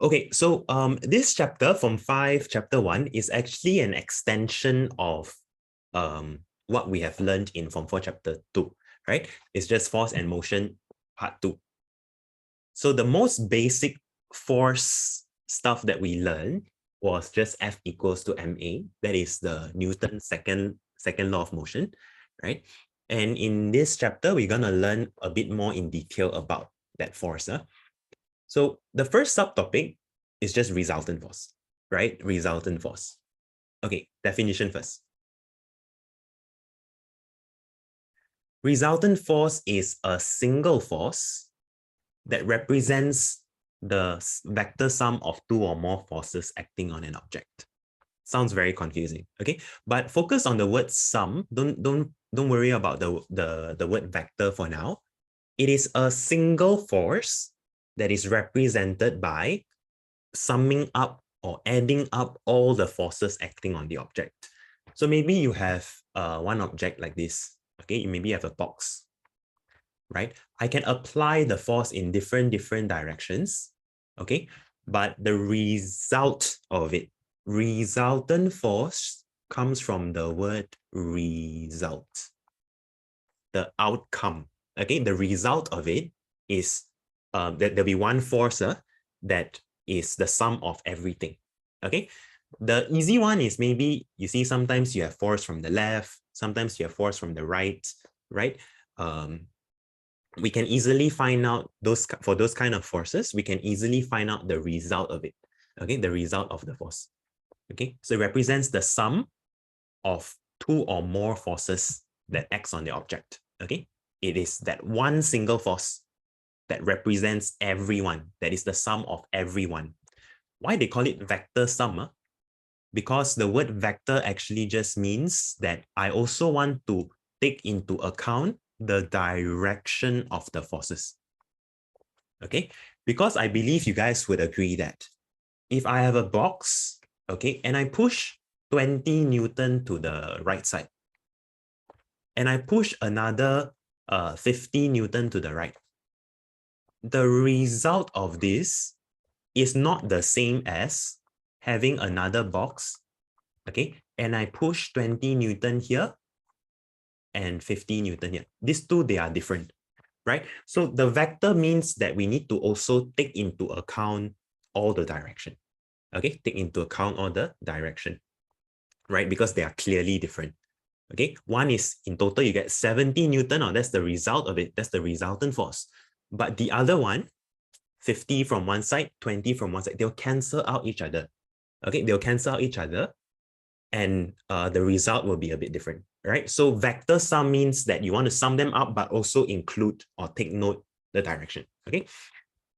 Okay, so this chapter from 5, chapter 1 is actually an extension of what we have learned in Form 4, chapter 2, right? It's just force and motion, part 2. So the most basic force stuff that we learned was just F equals to ma. That is the Newton's second law of motion, right? And in this chapter, we're going to learn a bit more in detail about that force. So the first subtopic is just resultant force, right? Resultant force. Okay, definition first. Resultant force is a single force that represents the vector sum of two or more forces acting on an object. Sounds very confusing, okay? But focus on the word sum. Don't worry about the word vector for now. It is a single force that is represented by summing up or adding up all the forces acting on the object. So maybe you have one object like this, okay? You maybe have a box, right? I can apply the force in different directions, okay? But the result of it, resultant force, comes from the word result, the outcome, okay? The result of it is that there'll be one force that is the sum of everything, okay? The easy one is maybe, you see, sometimes you have force from the left, sometimes you have force from the right? We can easily find out for those kind of forces, we can easily find out the result of it, okay? The result of the force, okay? So it represents the sum of two or more forces that acts on the object, okay? It is that one single force that represents everyone, that is the sum of everyone. Why they call it vector sum? Because the word vector actually just means that I also want to take into account the direction of the forces, okay? Because I believe you guys would agree that if I have a box, okay, and I push 20 Newton to the right side, and I push another 50 Newton to the right, the result of this is not the same as having another box, okay, and I push 20 Newton here and 50 Newton here. These two, they are different, right? So the vector means that we need to also take into account all the direction, okay? Take into account all the direction, right? Because they are clearly different, okay? One is in total, you get 70 Newton, or that's the result of it. That's the resultant force. But the other one, 50 from one side, 20 from one side, they'll cancel out each other, okay? They'll cancel out each other, and the result will be a bit different, right? So vector sum means that you want to sum them up, but also include or take note the direction, okay?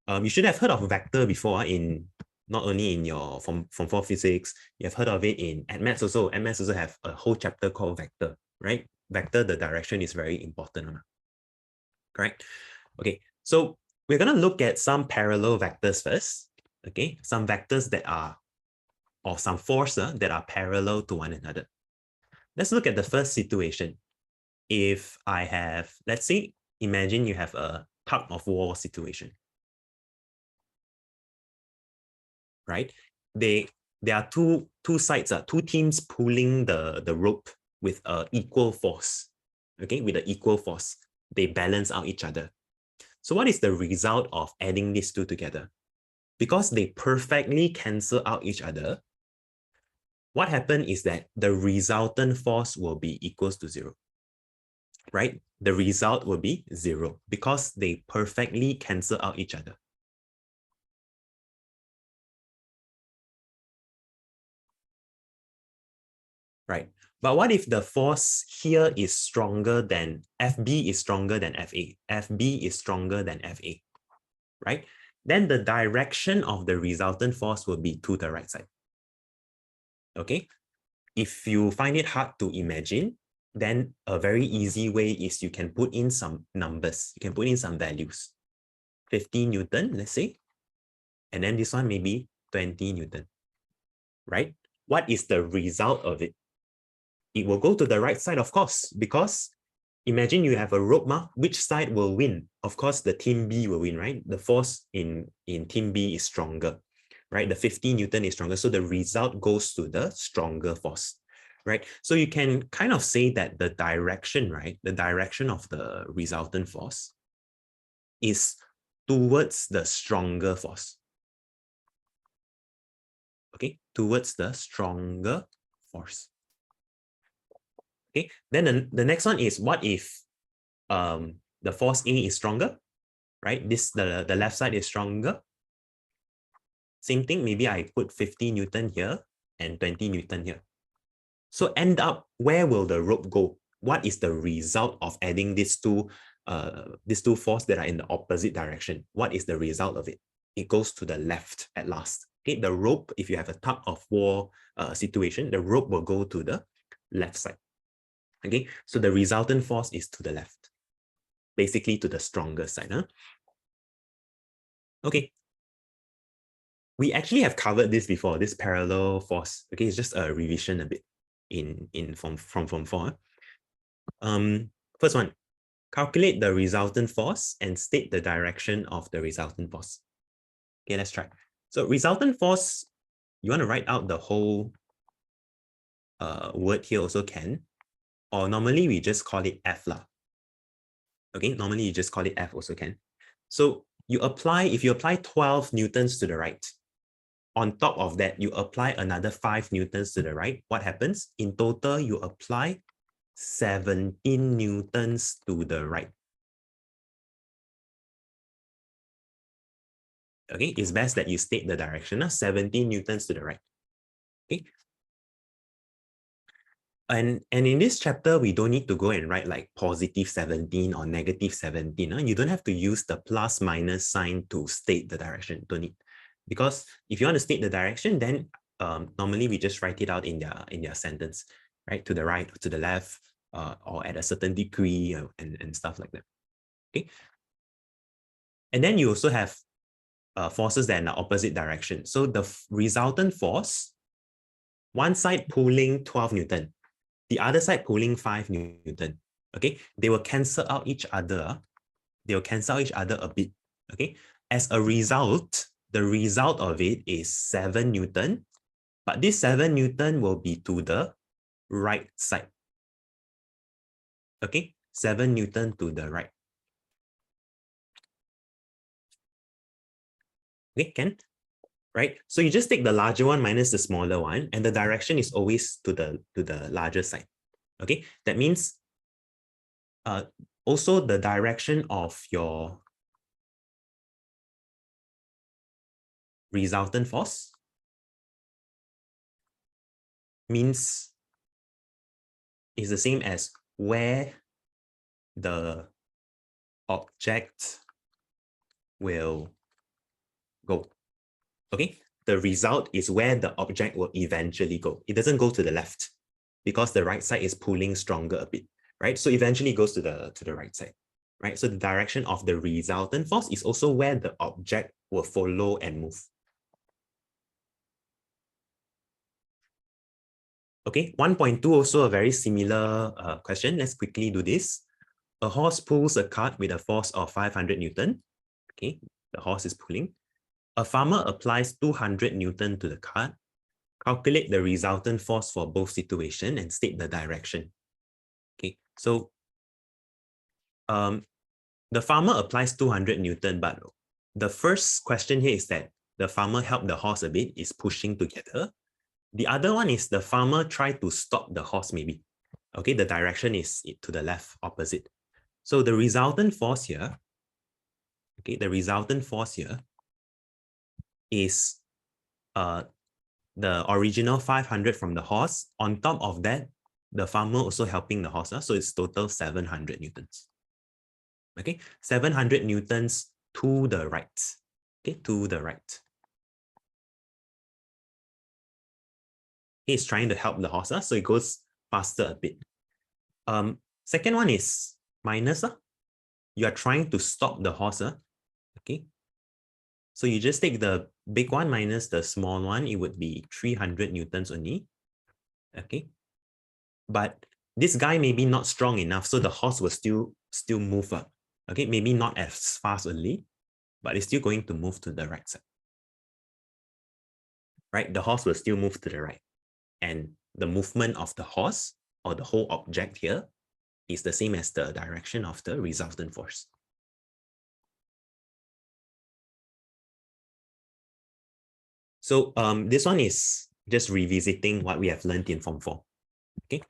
You should have heard of vector before in not only in your from 4 physics, you have heard of it in maths also. Maths also have a whole chapter called vector, right? Vector, the direction is very important, correct? Okay, so we're going to look at some parallel vectors first, okay? Some vectors that are, or some forces that are parallel to one another. Let's look at the first situation. If I have, let's say, imagine you have a tug of war situation, right? There are two sides, two teams pulling the rope with an equal force, okay? With an equal force, they balance out each other. So what is the result of adding these two together? Because they perfectly cancel out each other, what happened is that the resultant force will be equals to 0, right? The result will be 0 because they perfectly cancel out each other. Right? But what if the force here is stronger than FB is stronger than FA? FB is stronger than FA, right? Then the direction of the resultant force will be to the right side. Okay? If you find it hard to imagine, then a very easy way is you can put in some numbers. You can put in some values. 50 Newton, let's say. And then this one maybe 20 Newton, right? What is the result of it? It will go to the right side, of course, because imagine you have a rope, which side will win? Of course, the team B will win, right? The force in team B is stronger. right? The 50 Newton is stronger. So the result goes to the stronger force, right? So you can kind of say that the direction, right? The direction of the resultant force is towards the stronger force. Okay, towards the stronger force. Okay, then the next one is, what if the force A is stronger, right? The left side is stronger. Same thing, maybe I put 50 Newton here and 20 Newton here. So end up, where will the rope go? What is the result of adding these two forces that are in the opposite direction? What is the result of it? It goes to the left at last. Okay, the rope, if you have a tug of war situation, the rope will go to the left side. Okay, so the resultant force is to the left, basically to the stronger side. Huh? Okay, we actually have covered this before, this parallel force. Okay, it's just a revision a bit from Form 4. First one, calculate the resultant force and state the direction of the resultant force. Okay, let's try. So resultant force, you want to write out the whole word here also can, or normally we just call it F lah. Okay, normally you just call it F also can. So if you apply 12 newtons to the right, on top of that, you apply another 5 newtons to the right, what happens? In total, you apply 17 newtons to the right. Okay, it's best that you state the direction, 17 newtons to the right. Okay. And in this chapter, we don't need to go and write like positive 17 or negative 17. You don't have to use the plus minus sign to state the direction. Don't need. Because if you want to state the direction, then normally we just write it out in their sentence, right? To the right, to the left, or at a certain degree, and stuff like that. Okay. And then you also have forces that are in the opposite direction. So the resultant force, one side pulling 12 Newton, the other side pulling 5 Newton. Okay, they will cancel out each other. They will cancel each other a bit. Okay, as a result, the result of it is 7 Newton, but this 7 Newton will be to the right side. Okay, 7 Newton to the right. Okay, can? Right? So you just take the larger one minus the smaller one, and the direction is always to the larger side. Okay, that means also the direction of your resultant force means is the same as where the object will go. Okay, the result is where the object will eventually go. It doesn't go to the left because the right side is pulling stronger a bit, right? So eventually it goes to the right side, right? So the direction of the resultant force is also where the object will follow and move. Okay, 1.2 also a very similar question. Let's quickly do this. A horse pulls a cart with a force of 500 Newton. Okay, the horse is pulling. A farmer applies 200 Newton to the cart. Calculate the resultant force for both situations and state the direction. Okay, so the farmer applies 200 Newton, but the first question here is that the farmer helped the horse a bit, is pushing together. The other one is the farmer tried to stop the horse maybe. Okay, the direction is to the left, opposite. So the resultant force here, okay, the resultant force here is the original 500 from the horse. On top of that, the farmer also helping the horse. So it's total 700 Newtons. Okay, 700 Newtons to the right. Okay, to the right. He's trying to help the horse, so it goes faster a bit. Second one is minus. You are trying to stop the horse. Okay, so you just take the big one minus the small one. It would be 300 Newtons only. Okay, but this guy may be not strong enough, so the horse will still move up. Okay, maybe not as fast only, but it's still going to move to the right side. right? The horse will still move to the right. And the movement of the horse or the whole object here is the same as the direction of the resultant force. So this one is just revisiting what we have learned in Form 4. Okay.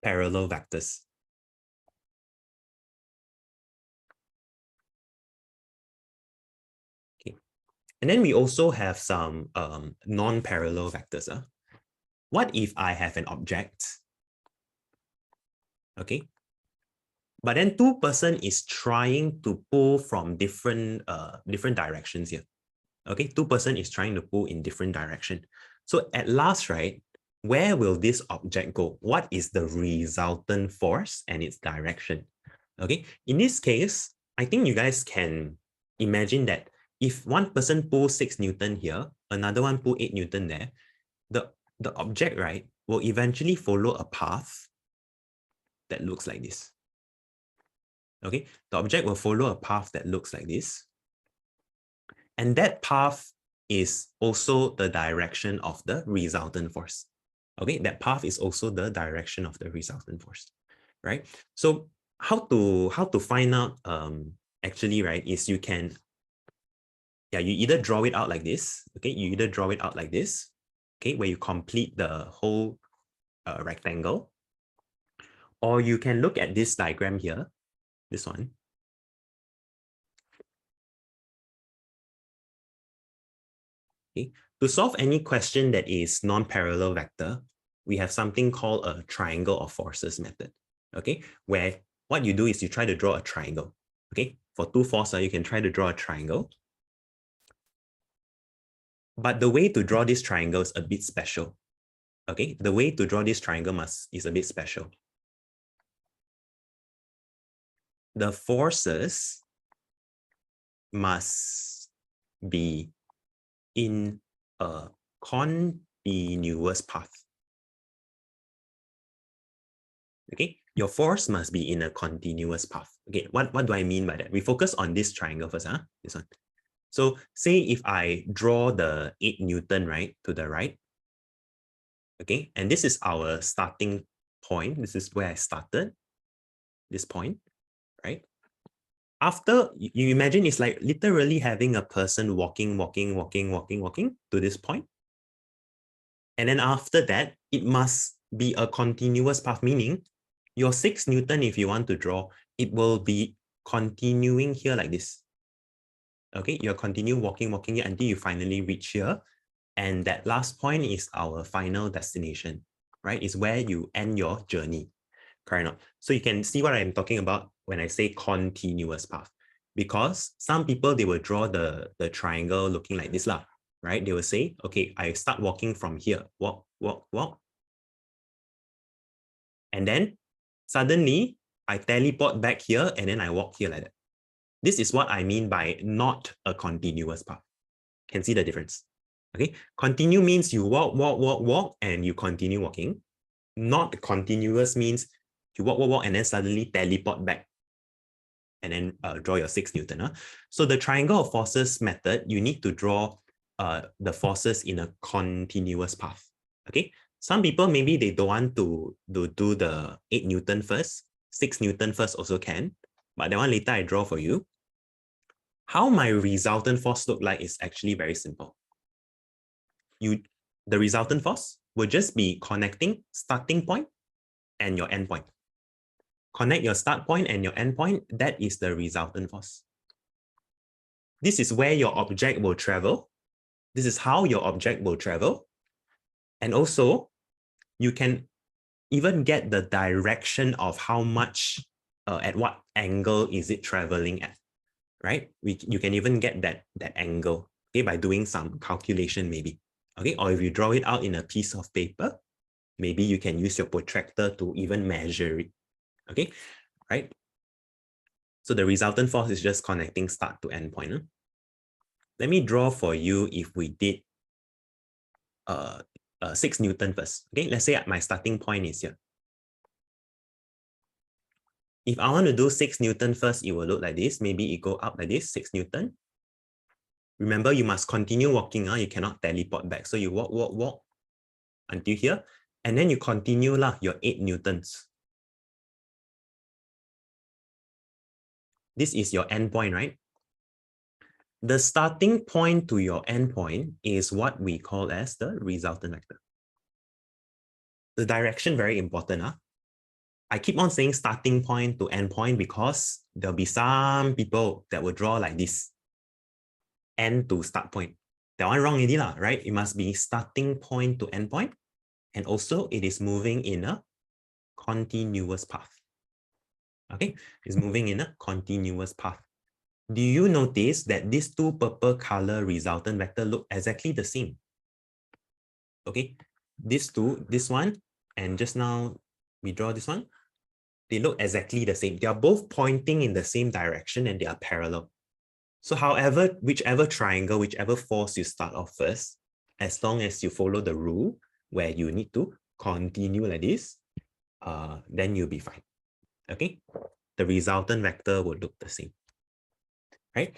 Parallel vectors. Okay. And then we also have some non-parallel vectors. What if I have an object? Okay. But then two person is trying to pull from different directions here. Okay, two person is trying to pull in different direction. So at last, right, where will this object go? What is the resultant force and its direction? Okay, in this case, I think you guys can imagine that if one person pulls 6 Newton here, another one pull 8 Newton there, the object, right, will eventually follow a path that looks like this. Okay, the object will follow a path that looks like this. And that path is also the direction of the resultant force. Okay, that path is also the direction of the resultant force, right? So how to find out actually, right, is you can, you either draw it out like this, okay, you either draw it out like this, okay, where you complete the whole rectangle, or you can look at this diagram here, this one. Okay. To solve any question that is non-parallel vector, we have something called a triangle of forces method. Okay, where what you do is you try to draw a triangle. Okay, for two forces, you can try to draw a triangle. But the way to draw this triangle is a bit special. Okay, the way to draw this triangle is a bit special. The forces must be in a continuous path. Okay, your force must be in a continuous path. Okay, what do I mean by that? We focus on this triangle first, this one. So say if I draw the 8 Newton, right, to the right, okay, and this is our starting point. This is where I started, this point, right? After, you imagine it's like literally having a person walking to this point. And then after that, it must be a continuous path, meaning your 6 Newton, if you want to draw, it will be continuing here like this. Okay, you'll continue walking here until you finally reach here. And that last point is our final destination, right? Is where you end your journey. Correct. So you can see what I'm talking about when I say continuous path. Because some people, they will draw the triangle looking like this, right? They will say, okay, I start walking from here, walk. And then suddenly I teleport back here and then I walk here like that. This is what I mean by not a continuous path. Can see the difference? Okay, continue means you walk, and you continue walking. Not continuous means you walk, and then suddenly teleport back and then draw your 6 Newton. So the triangle of forces method, you need to draw the forces in a continuous path. Okay, some people, maybe they don't want to do the 8 Newton first, 6 Newton first also can, but that one later I draw for you. How my resultant force look like is actually very simple. The resultant force will just be connecting starting point and your end point. Connect your start point and your end point, that is the resultant force. This is where your object will travel. This is how your object will travel. And also, you can even get the direction of how much, at what angle is it traveling at, right? You can even get that angle, okay, by doing some calculation maybe. Okay, or if you draw it out in a piece of paper, maybe you can use your protractor to even measure it. Okay, right? So the resultant force is just connecting start to end point. Let me draw for you if we did 6 Newton first. Okay, let's say my starting point is here. If I want to do 6 Newton first, it will look like this. Maybe it go up like this, 6 Newton. Remember, you must continue walking. You cannot teleport back. So you walk, walk, walk until here. And then you continue your 8 newtons. This is your endpoint, right? The starting point to your endpoint is what we call as the resultant vector. The direction, very important. I keep on saying starting point to endpoint because there'll be some people that will draw like this. End to start point. That one wrong already, right? It must be starting point to endpoint. And also it is moving in a continuous path. Okay, it's moving in a continuous path. Do you notice that these two purple color resultant vector look exactly the same? Okay, these two, this one, and just now we draw this one, they look exactly the same. They are both pointing in the same direction and they are parallel. So however, whichever triangle, whichever force you start off first, as long as you follow the rule where you need to continue like this, then you'll be fine. Okay, the resultant vector will look the same, right?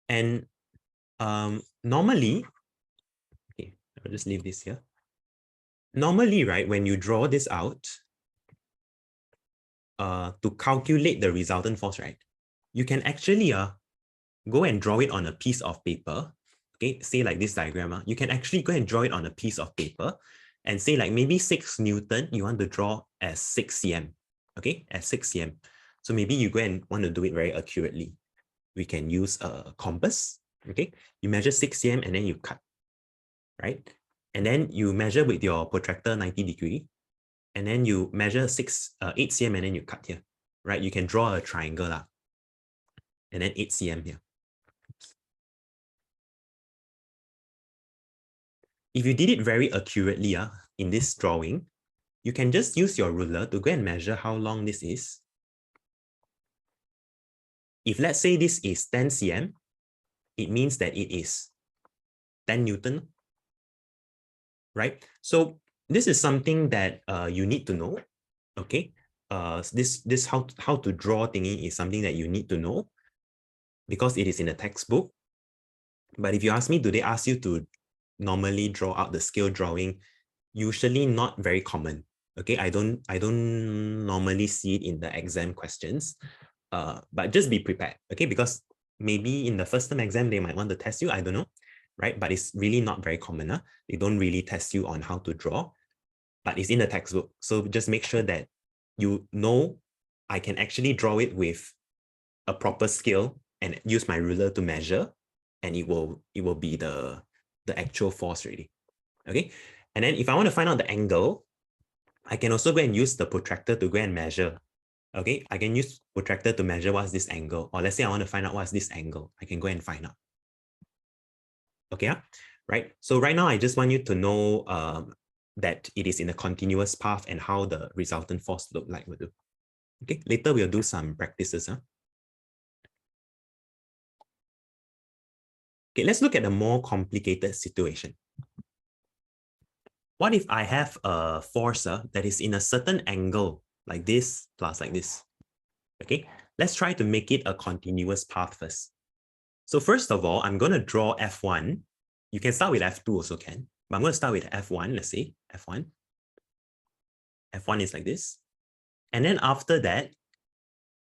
And normally, okay, I'll just leave this here. Normally, right, when you draw this out, to calculate the resultant force, right, you can actually go and draw it on a piece of paper. Okay, say like this diagram. You can actually go and draw it on a piece of paper and say like maybe 6 Newton, you want to draw as 6 cm. Okay, as 6 cm. So maybe you go and want to do it very accurately. We can use a compass. Okay, you measure 6 cm and then you cut, right? And then you measure with your protractor 90 degree, and then you measure 8 cm and then you cut here, right? You can draw a triangle and then 8 cm here. If you did it very accurately in this drawing, you can just use your ruler to go and measure how long this is. If let's say this is 10 cm, it means that it is 10 Newton, right? So this is something that you need to know, okay? This how to draw thingy is something that you need to know because it is in the textbook. But if you ask me, do they ask you to normally draw out the scale drawing? Usually not very common. Okay, I don't normally see it in the exam questions. But just be prepared, okay? Because maybe in the first term exam, they might want to test you, I don't know, right? But it's really not very common. They don't really test you on how to draw, but it's in the textbook. So just make sure that you know I can actually draw it with a proper scale and use my ruler to measure, and it will be the actual force really. Okay, and then if I want to find out the angle, I can also go and use the protractor to go and measure. Okay, I can use protractor to measure what's this angle, or let's say I want to find out what's this angle, I can go and find out. Okay, right? So right now I just want you to know that it is in a continuous path and how the resultant force look like will do. Okay, later we'll do some practices. Okay, let's look at a more complicated situation. What if I have a force that is in a certain angle, like this plus like this? Okay, let's try to make it a continuous path first. So first of all, I'm going to draw F1. You can start with F2 also can, but I'm going to start with F1. Let's say F1. F1 is like this. And then after that,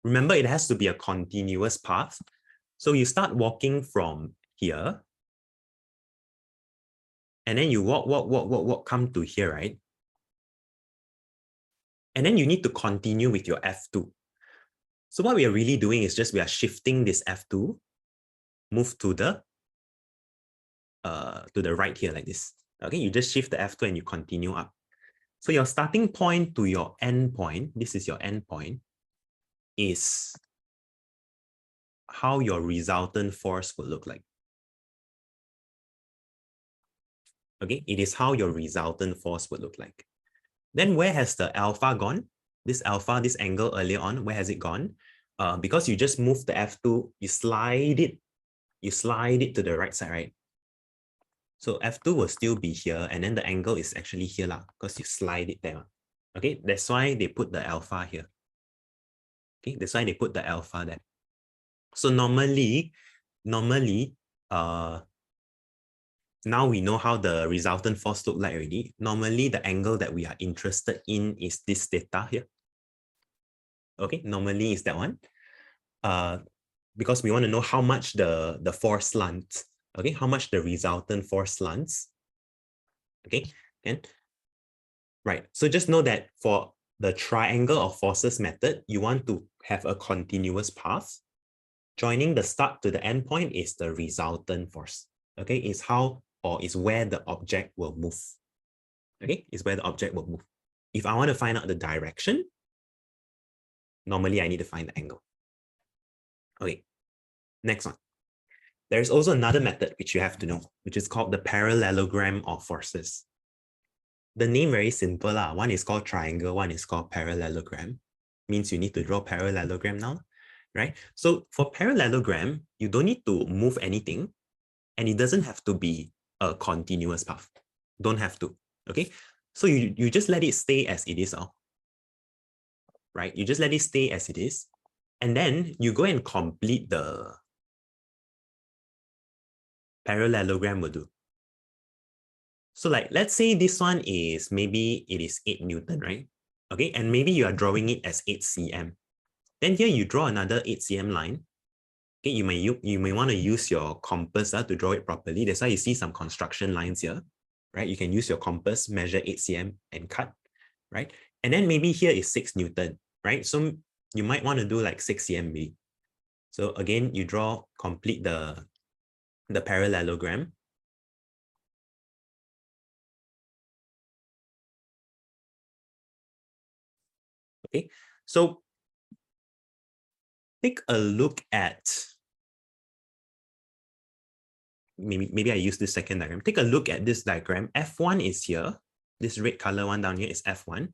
remember it has to be a continuous path. So you start walking from here. And then you walk, come to here, right? And then you need to continue with your F2. So what we are really doing is just we are shifting this F2, move to the right here like this. Okay, you just shift the F2 and you continue up. So your starting point to your end point, this is your end point, is how your resultant force will look like. Okay, it is how your resultant force would look like. Then where has the alpha gone? This alpha, this angle earlier on, where has it gone? Because you just move the F2, you slide it to the right side, right? So F2 will still be here, and then the angle is actually here because you slide it there. Okay, that's why they put the alpha here. Okay, that's why they put the alpha there. So normally, normally, now we know how the resultant force look like already. Normally, the angle that we are interested in is this theta here. Okay, normally is that one. Because we want to know how much the force slants. Okay, how much the resultant force slants. Okay, and right. So just know that for the triangle of forces method, you want to have a continuous path. Joining the start to the end point is the resultant force. Okay, is how or is where the object will move. Okay, is where the object will move. If I want to find out the direction, normally I need to find the angle. Okay, next one. There is also another method which you have to know, which is called the parallelogram of forces. The name very simple. One is called triangle, one is called parallelogram. Means you need to draw parallelogram now, right? So for parallelogram, you don't need to move anything, and it doesn't have to be a continuous path. Don't have to, okay? So you just let it stay as it is, right? You just let it stay as it is, and then you go and complete the parallelogram will do. So like, let's say this one is, maybe it is 8 Newton, right? Okay, and maybe you are drawing it as 8 cm. Then here you draw another 8 cm line. Okay, you may want to use your compass to draw it properly. That's why you see some construction lines here, right? You can use your compass, measure 8 cm and cut, right? And then maybe here is 6 Newton, right? So you might want to do like 6 cm maybe. So again, you draw, complete the parallelogram. Okay, so take a look at, maybe I use this second diagram. Take a look at this diagram. F1 is here. This red color one down here is F1.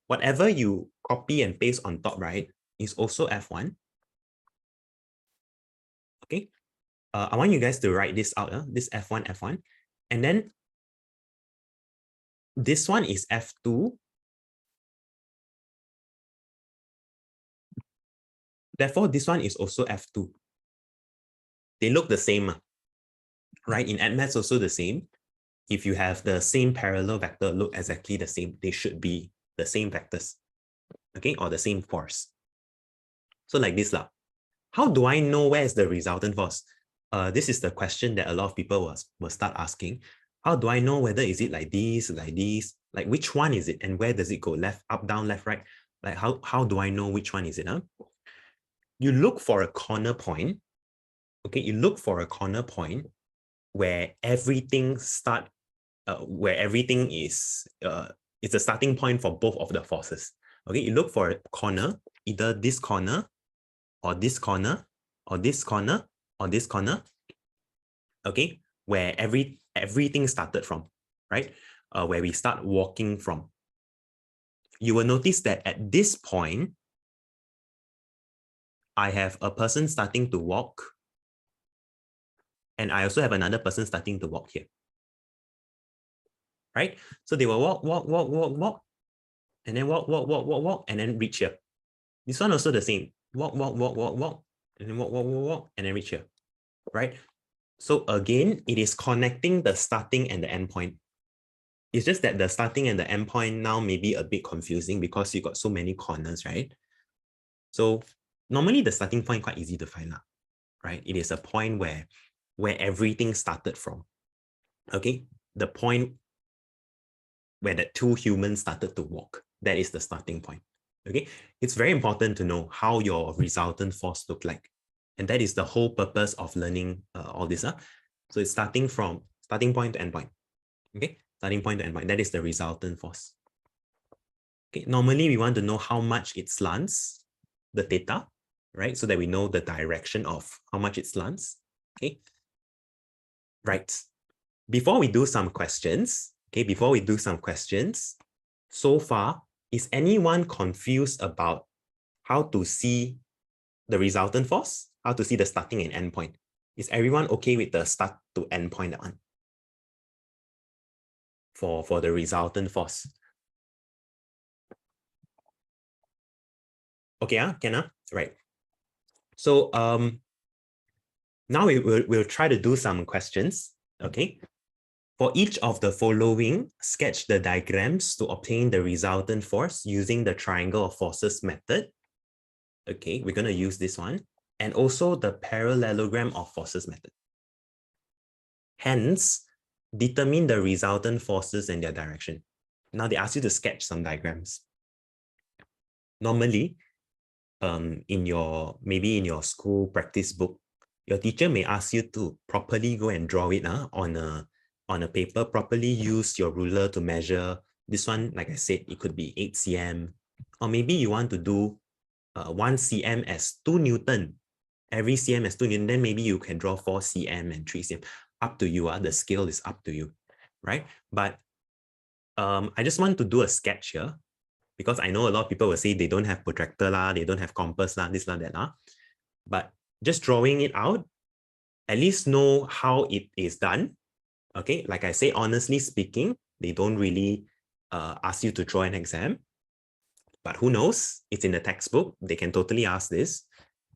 Whatever you copy and paste on top, right, is also F1. Okay. I want you guys to write this out, this F1, F1. And then this one is F2. Therefore, this one is also F2. They look the same, right? In AdMaths, also the same. If you have the same parallel vector look exactly the same, they should be the same vectors, okay, or the same force. So like this lah. How do I know where is the resultant force? This is the question that a lot of people will start asking. How do I know whether is it like this, like which one is it, and where does it go? Left, up, down, left, right? Like how do I know which one is it? You look for a corner point. Okay, you look for a corner point where everything is it's a starting point for both of the forces. Okay, you look for a corner, either this corner, or this corner, or this corner, or this corner. Okay, where everything started from, right? Where we start walking from. You will notice that at this point, I have a person starting to walk, and I also have another person starting to walk here. Right? So they will walk, and then walk, and then reach here. This one also the same. Walk, and then walk, and then reach here. Right? So again, it is connecting the starting and the end point. It's just that the starting and the end point now may be a bit confusing because you got so many corners, right? So normally the starting point quite easy to find out, right? It is a point where everything started from. Okay, the point where the two humans started to walk. That is the starting point. Okay, it's very important to know how your resultant force look like. And that is the whole purpose of learning all this. So it's starting point to end point. Okay, starting point to end point. That is the resultant force. Okay, normally we want to know how much it slants, the theta, right? So that we know the direction of how much it slants. Okay, right. Before we do some questions, so far, is anyone confused about how to see the resultant force? How to see the starting and end point? Is everyone okay with the start to end point one? For the resultant force. Okay, can right. So Now we'll try to do some questions, okay? For each of the following, sketch the diagrams to obtain the resultant force using the triangle of forces method. Okay, we're going to use this one. And also the parallelogram of forces method. Hence, determine the resultant forces and their direction. Now they ask you to sketch some diagrams. Normally, maybe in your school practice book, your teacher may ask you to properly go and draw it on a paper, properly use your ruler to measure. This one, like I said, it could be 8 cm, or maybe you want to do 1 cm as 2 Newton. Every cm as 2 Newton, then maybe you can draw 4 cm and 3 cm. Up to you. The scale is up to you, right? But I just want to do a sketch here, because I know a lot of people will say they don't have protractor, they don't have compass, this, that. But just drawing it out, at least know how it is done. Okay, like I say, honestly speaking, they don't really ask you to draw an exam. But who knows? It's in the textbook. They can totally ask this.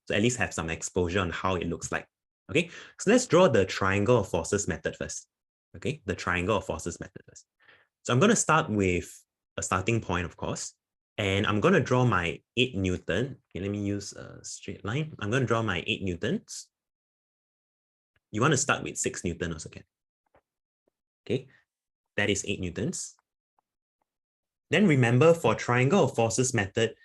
So at least have some exposure on how it looks like. Okay, so let's draw the triangle of forces method first. Okay, the triangle of forces method first. So I'm going to start with a starting point, of course. And I'm going to draw my 8 Newton. Okay, let me use a straight line. I'm going to draw my 8 Newtons. You want to start with 6 Newton also can. Okay, that is 8 Newtons. Then remember, for triangle of forces method,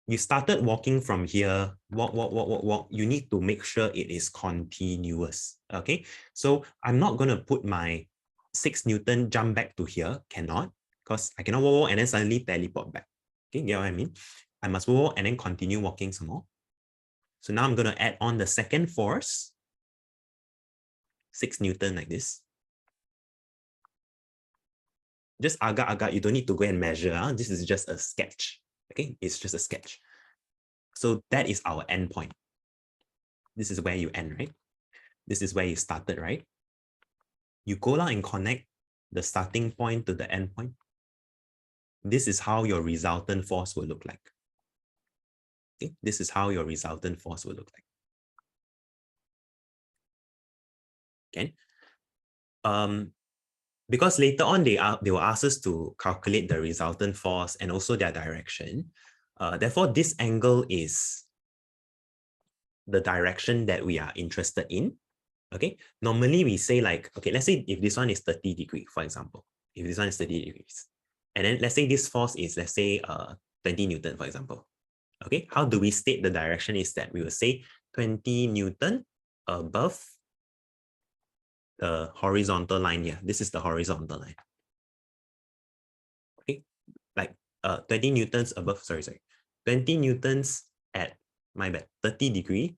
you started walking from here, walk. You need to make sure it is continuous. Okay, so I'm not going to put my 6 Newton jump back to here, cannot, because I cannot walk and then suddenly teleport back. Okay, get what I mean? I must walk and then continue walking some more. So now I'm going to add on the second force, 6 Newton like this. Just agak, you don't need to go and measure. This is just a sketch. Okay, it's just a sketch. So that is our end point. This is where you end, right? This is where you started, right? You go down and connect the starting point to the end point. This is how your resultant force will look like. Okay? This is how your resultant force will look like. Okay. Because later on they will ask us to calculate the resultant force and also their direction. Therefore, this angle is the direction that we are interested in. Okay. Normally we say like, okay, let's say if this one is 30 degrees, for example, if this one is 30 degrees, and then let's say this force is, let's say 20 Newton, for example. Okay, how do we state the direction? Is that we will say 20 Newton above the horizontal line here. This is the horizontal line. Okay, like 20 Newtons above, sorry, 20 Newtons at, my bad, 30 degrees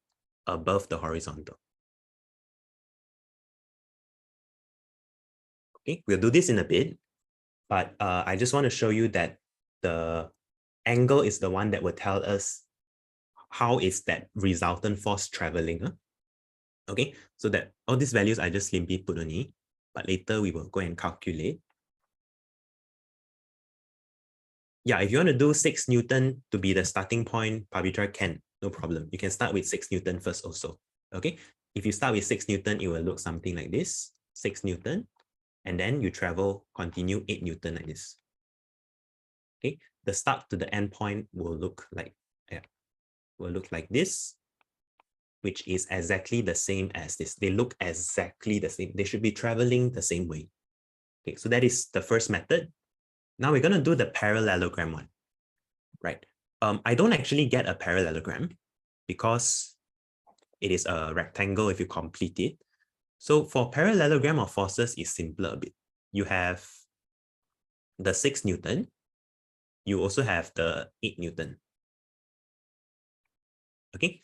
above the horizontal. Okay, we'll do this in a bit, but I just want to show you that the angle is the one that will tell us how is that resultant force traveling. Okay, so that all these values I just simply put on it, but later we will go and calculate. Yeah, if you want to do 6 Newton to be the starting point, Pavitra can, no problem. You can start with 6 Newton first also. Okay, if you start with 6 Newton, it will look something like this, 6 Newton, and then you travel, continue 8 Newton like this. Okay, the start to the end point will look like, this, which is exactly the same as this. They look exactly the same. They should be traveling the same way. Okay, so that is the first method. Now we're going to do the parallelogram one, right? I don't actually get a parallelogram because it is a rectangle if you complete it. So for parallelogram of forces, it's simpler a bit. You have the 6 Newton. You also have the 8 Newton. Okay,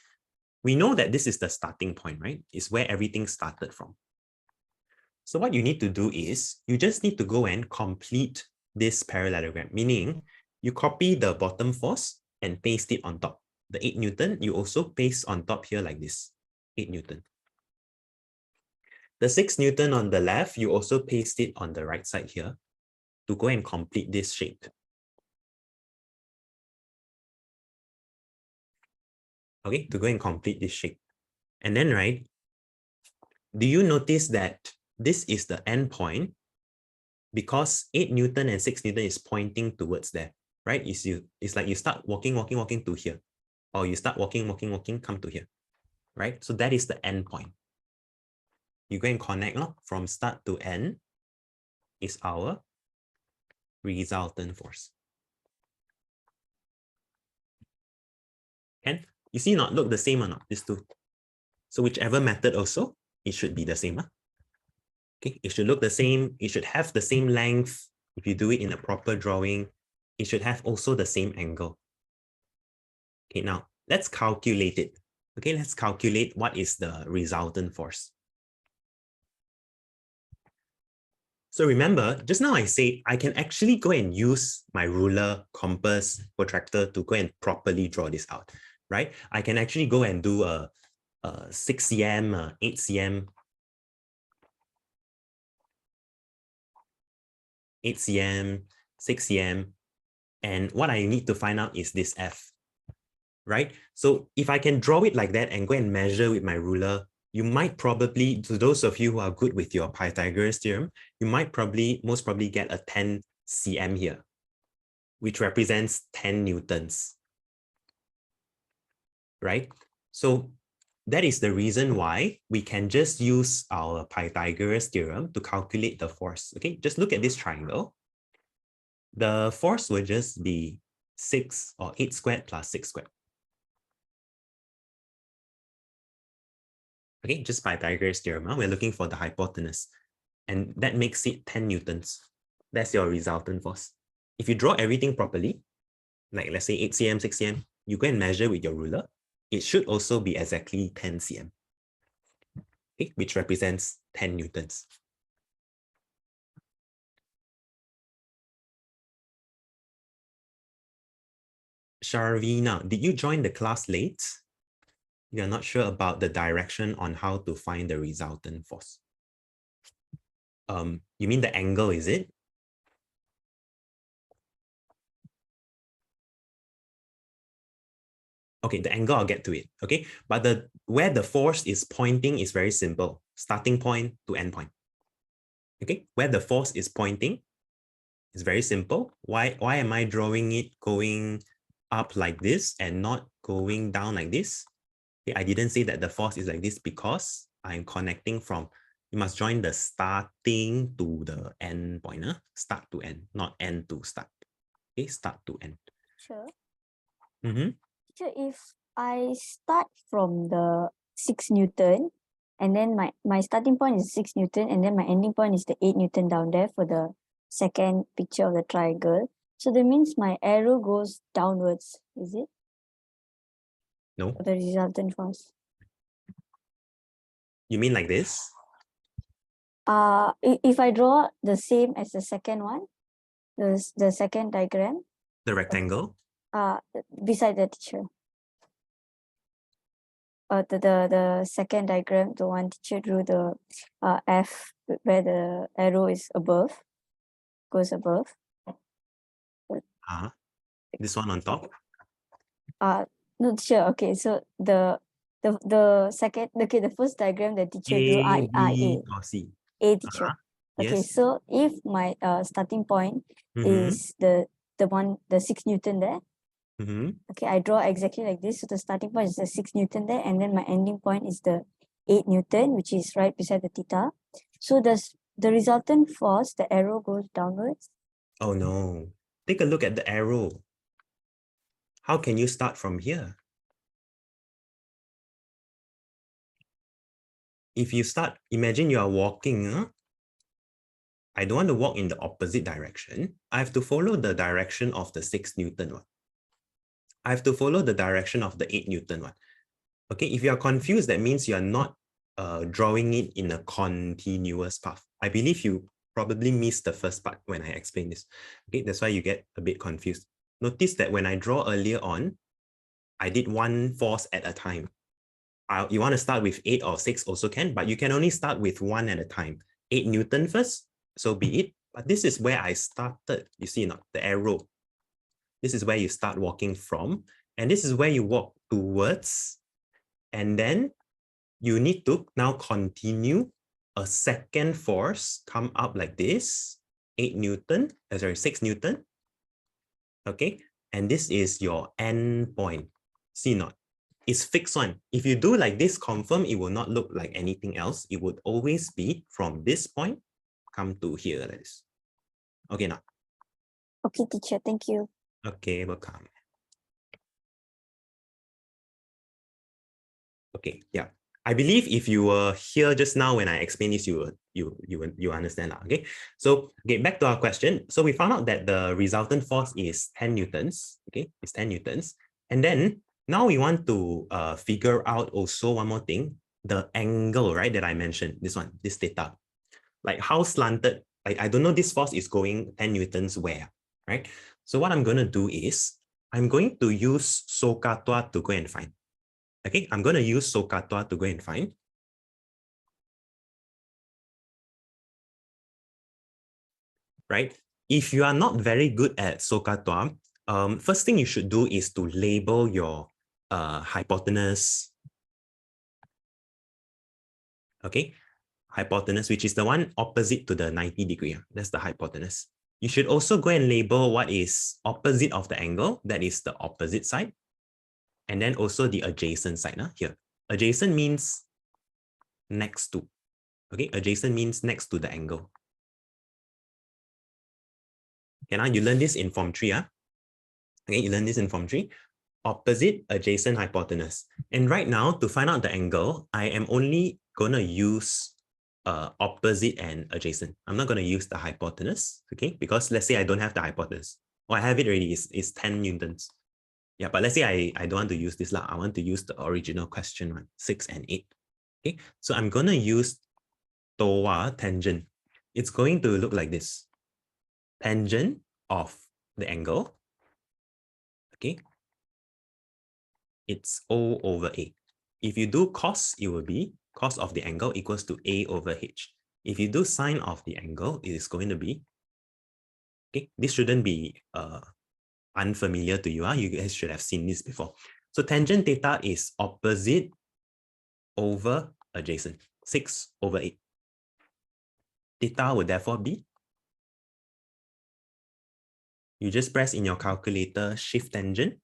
we know that this is the starting point, right? It's where everything started from. So what you need to do is you just need to go and complete this parallelogram, meaning you copy the bottom force and paste it on top. The 8 Newton, you also paste on top here like this, 8 Newton. The 6 Newton on the left, you also paste it on the right side here to go and complete this shape. Okay, to go and complete this shape. And then, right, do you notice that this is the end point? Because 8 Newton and 6 Newton is pointing towards there, right? It's like you start walking to here, or you start walking, come to here, right? So that is the end point. You go and connect from start to end is our resultant force. And you see not look the same or not, these two. So whichever method also, it should be the same. Okay, it should look the same. It should have the same length. If you do it in a proper drawing, it should have also the same angle. Okay, now let's calculate it. Okay, let's calculate what is the resultant force. So remember, just now I said I can actually go and use my ruler, compass, protractor to go and properly draw this out, right? I can actually go and do a 6 cm, 8 cm, 8 cm, 6 cm, and what I need to find out is this F, right? So if I can draw it like that and go and measure with my ruler, you might probably, to those of you who are good with your Pythagoras theorem, you might most probably get a 10 cm here, which represents 10 newtons, right? So that is the reason why we can just use our Pythagoras theorem to calculate the force. Okay, just look at this triangle. The force will just be 6 or 8 squared plus 6 squared. Okay, just Pythagoras theorem. We're looking for the hypotenuse. And that makes it 10 newtons. That's your resultant force. If you draw everything properly, like let's say 8 cm, 6 cm, you go and measure with your ruler, it should also be exactly 10 cm, okay, which represents 10 newtons. Sharvina, did you join the class late? You're not sure about the direction on how to find the resultant force. You mean the angle, is it? Okay, the angle, I'll get to it. Okay, but where the force is pointing is very simple. Starting point to end point. Okay, where the force is pointing is very simple. Why am I drawing it going up like this and not going down like this? Okay, I didn't say that the force is like this because I'm connecting from, you must join the starting to the end point. Start to end, not end to start. Okay, start to end. Sure. Mm-hmm. So if I start from the 6 Newton, and then my starting point is 6 Newton, and then my ending point is the 8 Newton down there for the second picture of the triangle. So that means my arrow goes downwards, is it? No. For the resultant force. You mean like this? If I draw the same as the second one, the second diagram. The rectangle? Beside the teacher. The second diagram, the one teacher drew the F where the arrow is above, goes above. This one on top? Not sure. Okay, so the second, okay, the first diagram the teacher drew A, B, A. or C? A teacher. Okay, Yes. so if my starting point is the 6 Newton there. Okay, I draw exactly like this. So the starting point is the 6 Newton there, and then my ending point is the 8 Newton, which is right beside the theta. So does the resultant force, the arrow goes downwards? Oh no. Take a look at the arrow. How can you start from here? If you start, imagine you are walking. I don't want to walk in the opposite direction. I have to follow the direction of the 6 Newton one. I have to follow the direction of the 8 Newton one. Okay, if you are confused, that means you are not drawing it in a continuous path. I believe you probably missed the first part when I explained this. Okay, that's why you get a bit confused. Notice that when I draw earlier on, I did one force at a time. You want to start with 8 or 6 also can, but you can only start with one at a time. 8 Newton first, so be it. But this is where I started. You see not the arrow. This is where you start walking from, and this is where you walk towards, and then you need to now continue a second force come up like this, 8 Newton, sorry, 6 Newton. Okay, and this is your end point, C naught. It's fixed one. If you do like this, confirm it will not look like anything else. It would always be from this point, come to here like this. Okay, now. Okay, teacher, thank you. Okay, welcome. Okay, yeah. I believe if you were here just now when I explained this, you understand now. Okay, so okay, back to our question. So we found out that the resultant force is 10 newtons. Okay, it's 10 newtons, and then now we want to figure out also one more thing, the angle, right, that I mentioned. This one, this theta, like how slanted. I don't know this force is going 10 newtons where, right? So what I'm gonna do is I'm going to use SOHCAHTOA to go and find. Okay, I'm going to use SOHCAHTOA to go and find. Right? If you are not very good at SOHCAHTOA, first thing you should do is to label your hypotenuse. Okay, hypotenuse, which is the one opposite to the 90 degree. That's the hypotenuse. You should also go and label what is opposite of the angle. That is the opposite side. And then also the adjacent side here. Adjacent means next to. Okay, adjacent means next to the angle. Okay, now you learn this in Form 3. Okay, you learn this in Form 3. Opposite, adjacent, hypotenuse. And right now, to find out the angle, I am only going to use opposite and adjacent. I'm not going to use the hypotenuse, okay? Because let's say I don't have the hypotenuse. Or I have it already, it's 10 newtons. Yeah, but let's say I don't want to use this. I want to use the original question one, 6 and 8. Okay, so I'm going to use TOA tangent. It's going to look like this. Tangent of the angle. Okay, it's O over A. If you do cos, it will be cos of the angle equals to A over H. If you do sine of the angle, it is going to be, okay, this shouldn't be unfamiliar to you. You guys should have seen this before. So tangent theta is opposite over adjacent, 6 over 8. Theta would therefore be, you just press in your calculator shift tangent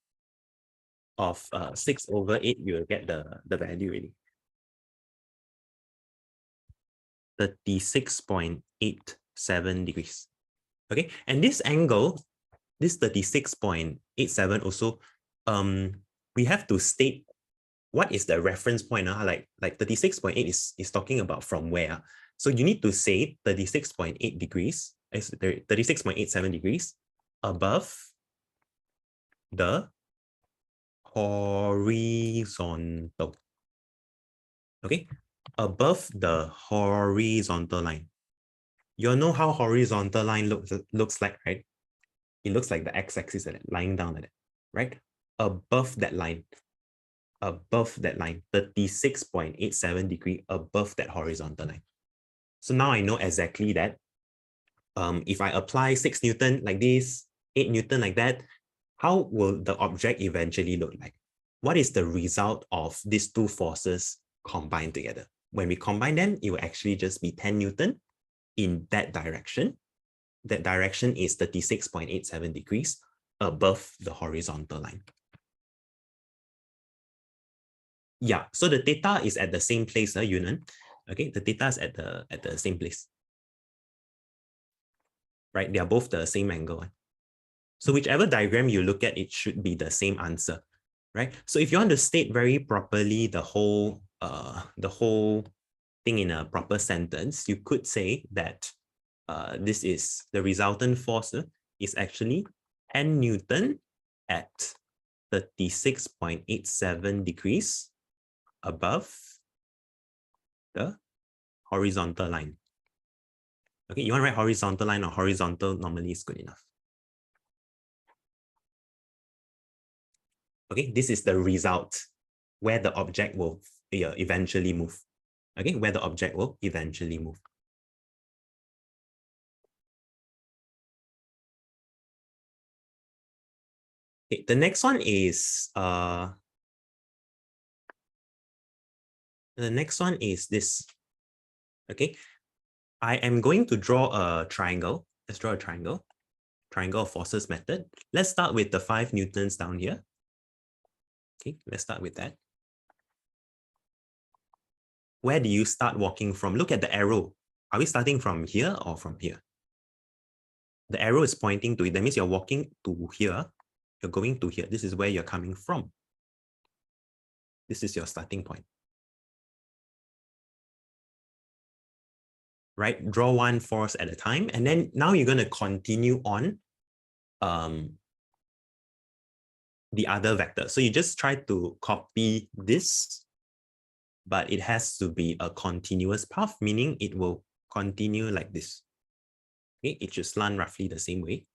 of 6 over 8, you will get the value really. 36.87 degrees. Okay, and this angle, this 36.87 also, we have to state what is the reference point. Like 36.8 is talking about from where. So you need to say 36.8 degrees, 36.87 degrees above the horizontal. Okay, above the horizontal line. You know how horizontal line looks like, right? It looks like the x-axis lying down like that, right? Above that line, 36.87 degree above that horizontal line. So now I know exactly that if I apply 6 Newton like this, 8 Newton like that, how will the object eventually look like? What is the result of these two forces combined together? When we combine them, it will actually just be 10 Newton in that direction. That direction is 36.87 degrees above the horizontal line. Yeah, so the theta is at the same place, Yunan. Okay, the theta is at the same place. Right, they are both the same angle. So whichever diagram you look at, it should be the same answer, right? So if you want to state very properly the whole thing in a proper sentence, you could say that this is the resultant force is actually 10 Newton at 36.87 degrees above the horizontal line. Okay, you want to write horizontal line or horizontal normally is good enough. Okay, this is the result where the object will eventually move. Okay, where the object will eventually move. Okay, the next one is The next one is this. Okay, I am going to draw a triangle. Let's draw a triangle. Triangle of forces method. Let's start with the 5 newtons down here. Okay, let's start with that. Where do you start walking from? Look at the arrow. Are we starting from here or from here? The arrow is pointing to it. That means you're walking to here. You're going to here. This is where you're coming from. This is your starting point. Right? Draw one force at a time. And then now you're going to continue on the other vector. So you just try to copy this, but it has to be a continuous path, meaning it will continue like this. Okay, it should slant roughly the same way.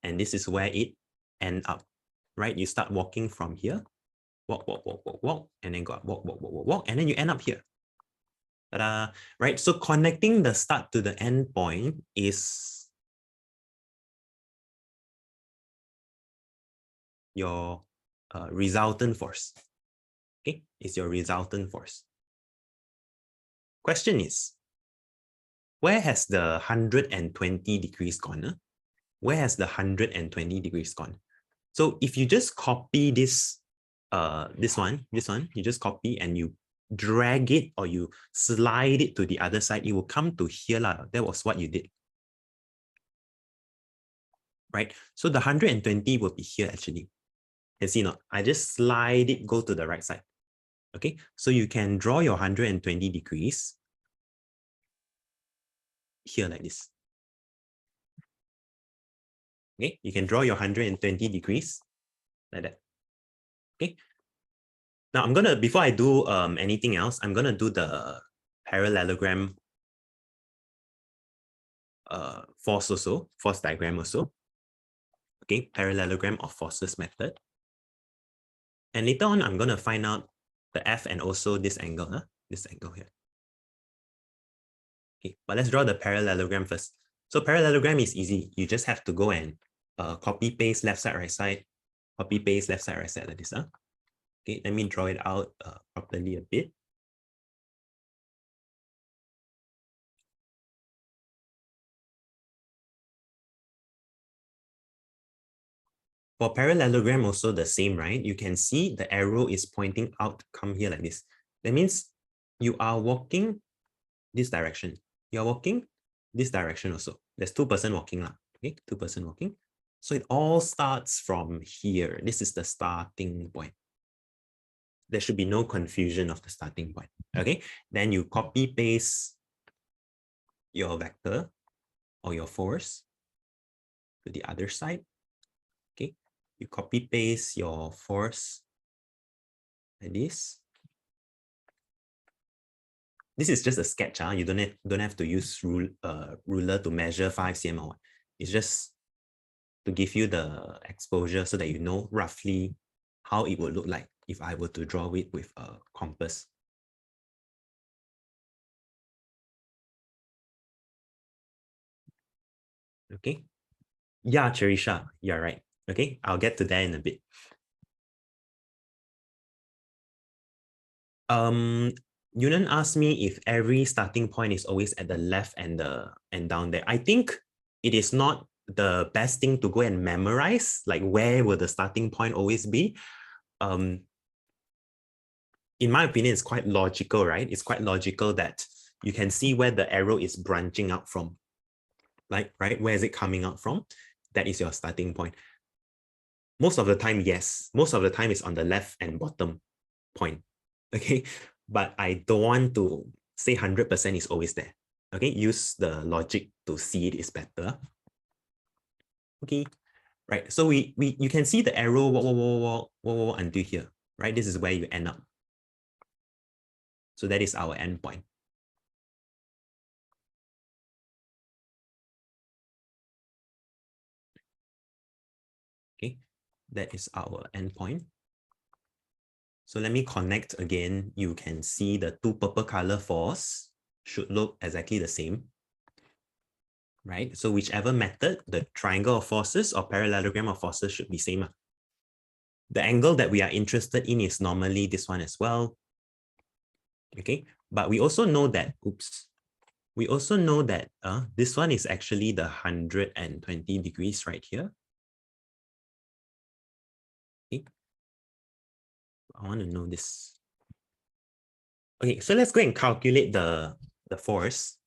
And this is where it ends up, right? You start walking from here, walk, walk, walk, walk, walk, and then go up, walk, walk, walk, walk, walk, and then you end up here. Ta-da, right? So connecting the start to the end point is your resultant force. Okay, is your resultant force. Question is, where has the 120 degrees gone? Where has the 120 degrees gone? So if you just copy this, this one, you just copy and you drag it or you slide it to the other side, it will come to here. That was what you did. Right? So the 120 will be here actually. You see not? I just slide it, go to the right side. Okay, so you can draw your 120 degrees here like this. Okay, you can draw your 120 degrees like that. Okay. Now I'm gonna, before I do anything else, I'm gonna do the parallelogram force diagram also. Okay, parallelogram of forces method. And later on, I'm gonna find out the F and also this angle here. Okay, but let's draw the parallelogram first. So parallelogram is easy. You just have to go and copy paste left side, right side, copy paste left side, right side like this. Okay, let me draw it out properly a bit. For parallelogram also the same, right? You can see the arrow is pointing out, come here like this. That means you are walking this direction. You're walking this direction also. There's 2 person walking now. Okay, 2 person walking. So it all starts from here. This is the starting point. There should be no confusion of the starting point. Okay, then you copy paste your vector or your force to the other side. Okay, you copy paste your force like this. This is just a sketch. You don't have to use ruler to measure 5 cm. It's just to give you the exposure so that you know roughly how it would look like if I were to draw it with a compass. Okay. Yeah, Cherisha, you're right. Okay, I'll get to that in a bit. Yunan asked me if every starting point is always at the left and down there. I think it is not the best thing to go and memorize, like where will the starting point always be. In my opinion, it's quite logical, right? It's quite logical that you can see where the arrow is branching out from. Like, right, where is it coming out from? That is your starting point. Most of the time, yes. Most of the time it's on the left and bottom point. Okay, but I don't want to say 100% is always there. Okay, use the logic to see it is better. Okay, right. So you can see the arrow walk until here, right? This is where you end up. So that is our endpoint. Okay, that is our endpoint. So let me connect again. You can see the 2 purple color force should look exactly the same, right? So whichever method, the triangle of forces or parallelogram of forces should be same. The angle that we are interested in is normally this one as well. Okay, but we also know that, we also know that this one is actually the 120 degrees right here. Okay, I want to know this. Okay, so let's go and calculate the force.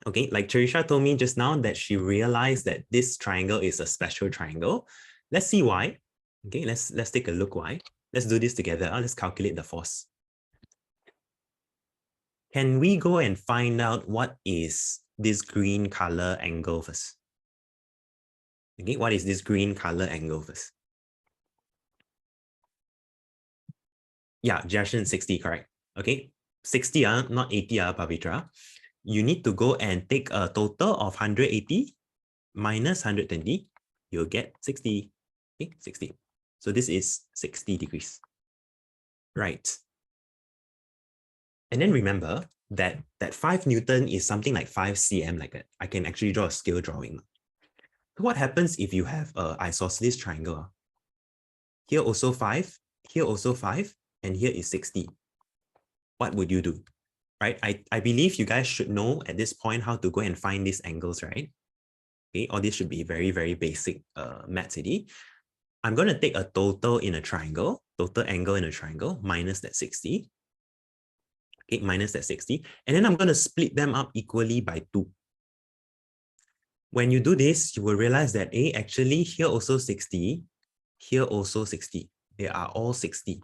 Okay, like Trisha told me just now that she realized that this triangle is a special triangle. Let's see why. Okay, let's take a look why. Let's do this together. Let's calculate the force. Can we go and find out what is this green color angle first? Okay, what is this green color angle first? Yeah, Jason 60, correct. Okay, 60, not 80, Pavitra. You need to go and take a total of 180 minus 120. You'll get 60. Okay, 60. So this is 60 degrees. Right. And then remember that 5 Newton is something like 5 cm like that. I can actually draw a scale drawing. So what happens if you have an isosceles triangle? Here also 5, here also 5, and here is 60. What would you do? Right? I believe you guys should know at this point how to go and find these angles, right? Okay, all this should be very, very basic maths. I'm going to take a total in a triangle, total angle in a triangle, minus that 60. Okay, minus that 60. And then I'm going to split them up equally by 2. When you do this, you will realize that actually here also 60, here also 60. They are all 60.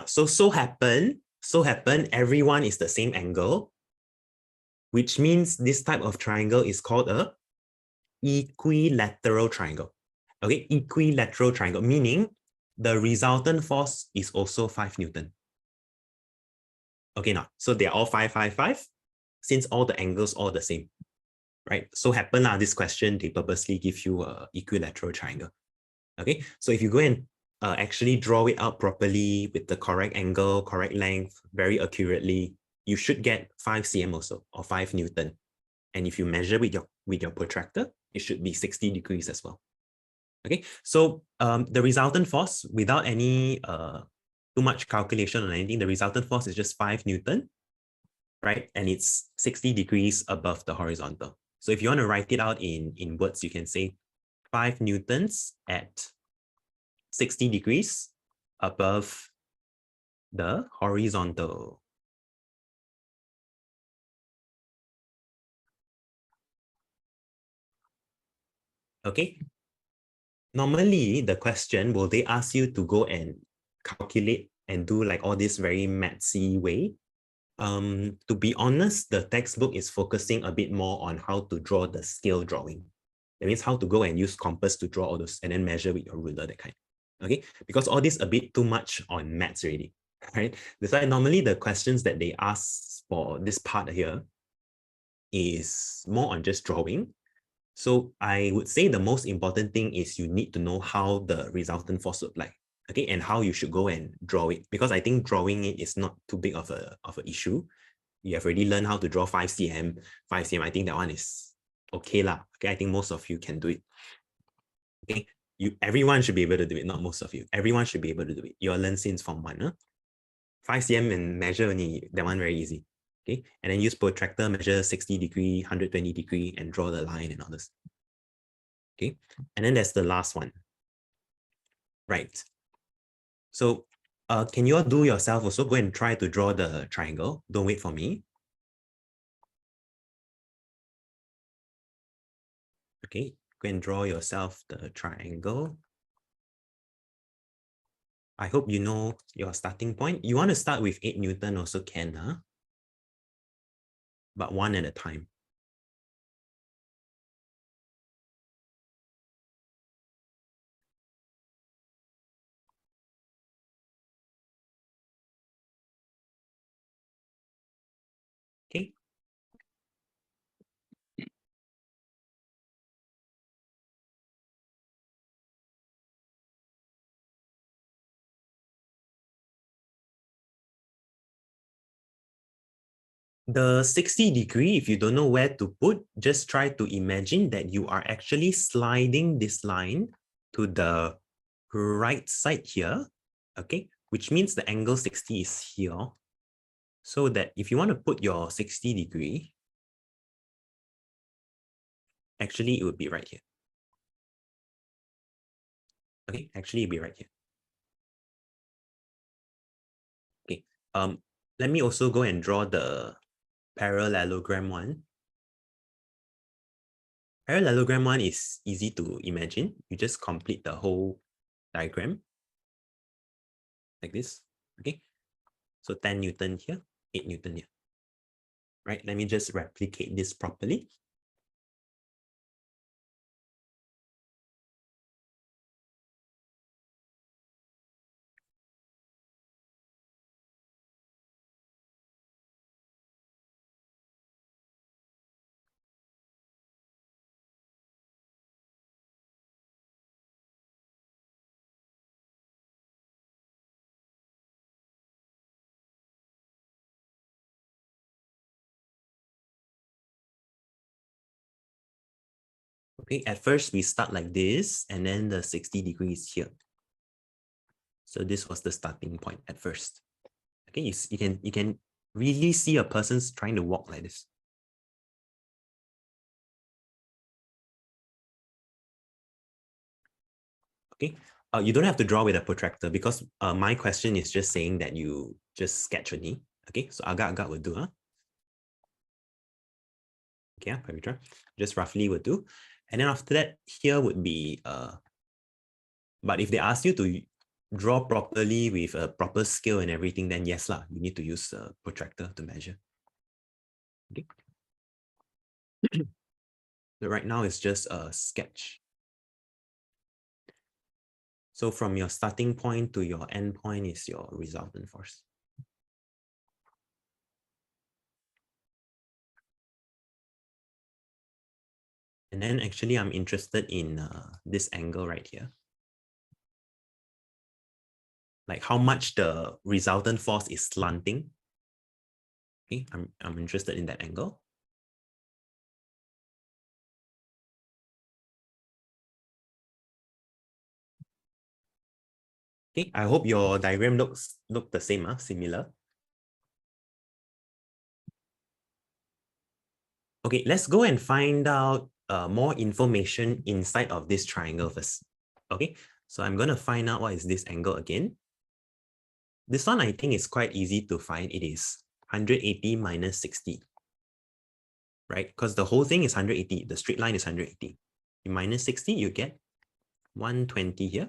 So happen everyone is the same angle, which means this type of triangle is called a equilateral triangle. Okay, equilateral triangle, meaning the resultant force is also 5 Newton. Okay, now, so they're all 5, 5, 5, since all the angles are the same, right? So happen this question, they purposely give you a equilateral triangle. Okay, so if you go and actually draw it out properly with the correct angle, correct length, very accurately, you should get 5 cm also, or 5 Newton. And if you measure with your protractor, it should be 60 degrees as well. Okay, so the resultant force, without any too much calculation or anything, the resultant force is just 5 Newton, right? And it's 60 degrees above the horizontal. So if you want to write it out in words, you can say 5 Newtons at 60 degrees above the horizontal. Okay. Normally, the question, will they ask you to go and calculate and do like all this very mathsy way? To be honest, the textbook is focusing a bit more on how to draw the scale drawing. That means how to go and use compass to draw all those and then measure with your ruler, that kind. Okay, because all this a bit too much on maths already, right? That's why normally the questions that they ask for this part here is more on just drawing. So I would say the most important thing is you need to know how the resultant force look like, okay, and how you should go and draw it. Because I think drawing it is not too big of an issue. You have already learned how to draw 5 cm. 5 cm, I think that one is okay lah. Okay, I think most of you can do it. Okay, everyone should be able to do it, not most of you. Everyone should be able to do it. You learn since Form 1. 5 cm and measure only, that one very easy. Okay, and then use protractor, measure 60 degree, 120 degree, and draw the line and all this. Okay, and then there's the last one. Right. So can you all do yourself also? Go and try to draw the triangle. Don't wait for me. Okay, go and draw yourself the triangle. I hope you know your starting point. You want to start with 8 Newton also can, but one at a time. Okay. The 60-degree, if you don't know where to put, just try to imagine that you are actually sliding this line to the right side here, okay? Which means the angle 60 is here. So that if you want to put your 60-degree, actually it would be right here. Okay, actually it'd be right here. Okay, let me also go and draw the parallelogram one. Parallelogram one is easy to imagine. You just complete the whole diagram like this. Okay, so 10 Newton here, 8 Newton here. Right, let me just replicate this properly. Okay, at first we start like this, and then the 60 degrees here. So this was the starting point at first. Okay, you can really see a person's trying to walk like this. Okay, you don't have to draw with a protractor because my question is just saying that you just sketch only. Okay, so agak-agak will do. Okay, Pavitra, just roughly will do. And then after that, here would be, but if they ask you to draw properly with a proper scale and everything, then yes, lah, you need to use a protractor to measure. Okay. So right now it's just a sketch. So from your starting point to your end point is your resultant force. And then actually I'm interested in this angle right here. Like how much the resultant force is slanting. Okay, I'm interested in that angle. Okay, I hope your diagram look the same, similar. Okay, let's go and find out more information inside of this triangle first. Okay, so I'm going to find out what is this angle again. This one I think is quite easy to find. It is 180 minus 60. Right? Because the whole thing is 180. The straight line is 180. You minus 60, you get 120 here.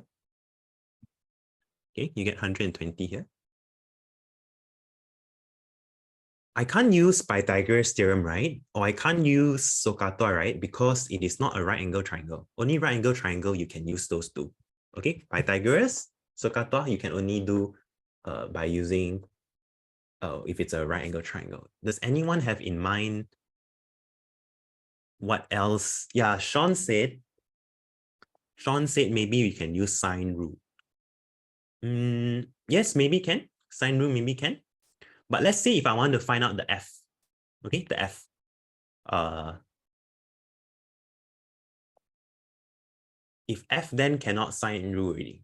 Okay, you get 120 here. I can't use Pythagoras theorem, right? Or I can't use SOHCAHTOA, right? Because it is not a right angle triangle. Only right angle triangle, you can use those two. Okay, Pythagoras, SOHCAHTOA, you can only do by using, if it's a right angle triangle. Does anyone have in mind what else? Yeah, Sean said maybe we can use sine rule. Yes, maybe can. Sine rule maybe can. But let's say if I want to find out the F, okay, the F. If F then cannot sine rule already,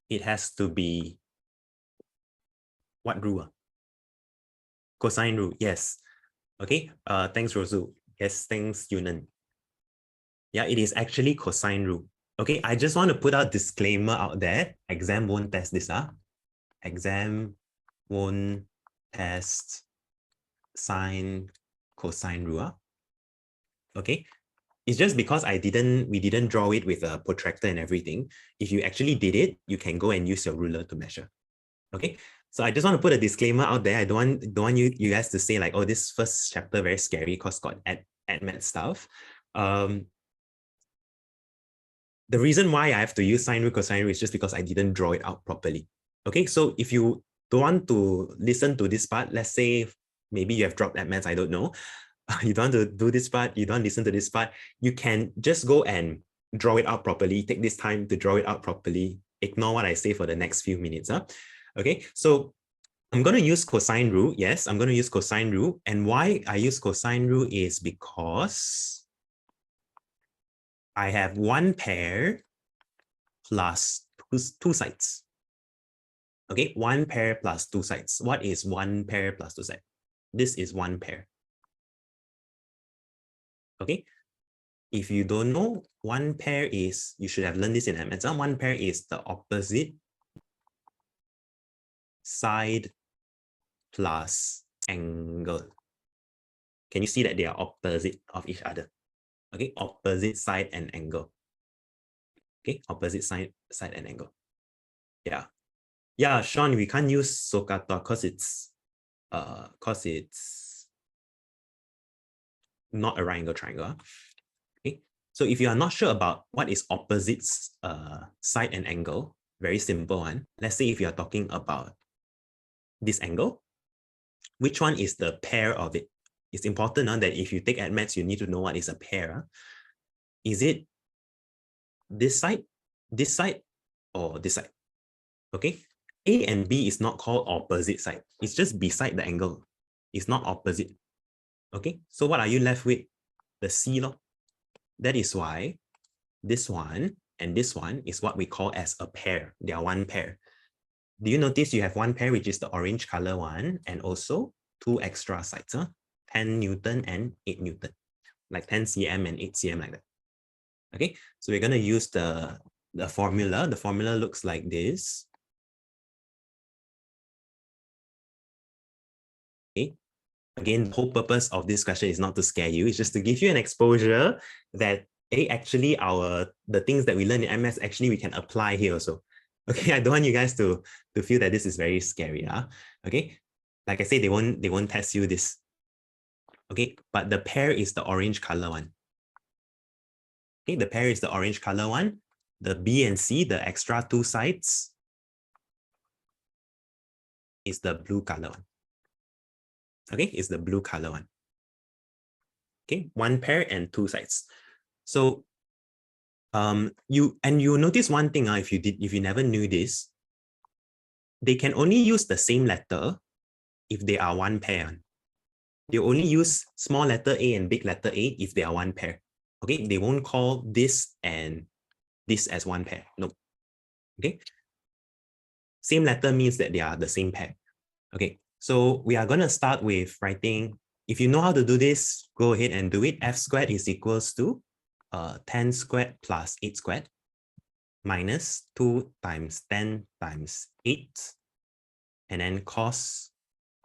it has to be what rule? Cosine rule, yes. Okay, thanks, Rosu. Yes, thanks, Yunan. Yeah, it is actually cosine rule. Okay, I just want to put a disclaimer out there. Exam won't test this. Exam won't test sine, cosine rule. Okay, it's just because we didn't draw it with a protractor and everything. If you actually did it, you can go and use your ruler to measure. Okay, so I just want to put a disclaimer out there. I don't want you guys to say like, oh, this first chapter very scary because got AdMed stuff. The reason why I have to use sine rule, cosine rule is just because I didn't draw it out properly. Okay, so if you don't want to listen to this part, let's say maybe you have dropped AdMed, I don't know. You don't want to do this part, you don't listen to this part, you can just go and draw it out properly. Take this time to draw it out properly. Ignore what I say for the next few minutes. Okay, so I'm going to use cosine rule. Yes, I'm going to use cosine rule. And why I use cosine rule is because I have one pair plus two sides. Okay, one pair plus two sides. What is one pair plus two sides? This is one pair. Okay, if you don't know, one pair is, you should have learned this in MS. One pair is the opposite side plus angle. Can you see that they are opposite of each other? Okay, opposite side and angle. Okay, opposite side and angle. Yeah. Yeah, Sean, we can't use SOHCAHTOA because it's not a right angle triangle. Okay. So if you are not sure about what is opposites side and angle, very simple one. Let's say if you are talking about this angle, which one is the pair of it? It's important that if you take admats, you need to know what is a pair. Is it this side, or this side? Okay. A and B is not called opposite side. It's just beside the angle. It's not opposite. Okay. So what are you left with? The C log. That is why this one and this one is what we call as a pair. They are one pair. Do you notice you have one pair, which is the orange color one, and also two extra sides, 10 Newton and 8 Newton, like 10 cm and 8 cm like that. Okay, so we're going to use the formula. The formula looks like this. Okay, again, the whole purpose of this question is not to scare you. It's just to give you an exposure that actually the things that we learn in MS, actually we can apply here also. Okay, I don't want you guys to feel that this is very scary. Okay, like I say, they won't test you this. Okay, but the pair is the orange color one. Okay, the pair is the orange color one. The B and C, the extra two sides, is the blue color one. Okay, is the blue color one. Okay, one pair and two sides. So you notice one thing, if you never knew this, they can only use the same letter if they are one pair. They only use small letter A and big letter A if they are one pair. Okay, they won't call this and this as one pair. No. Okay. Same letter means that they are the same pair. Okay, so we are going to start with writing. If you know how to do this, go ahead and do it. F squared is equals to 10 squared plus 8 squared minus 2 times 10 times 8, and then cos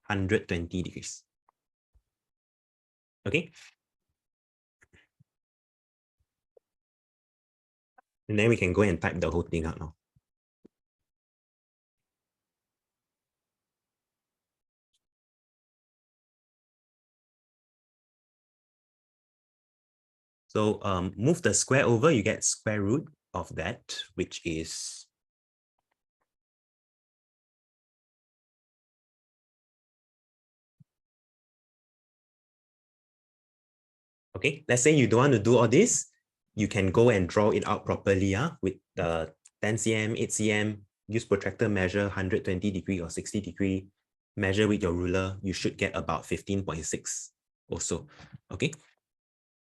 120 degrees. Okay. And then we can go and type the whole thing out now. So move the square over, you get square root of that, which is okay. Let's say you don't want to do all this, you can go and draw it out properly with the 10 cm, 8 cm, use protractor measure 120 degree or 60 degree, measure with your ruler, you should get about 15.6 also. Okay.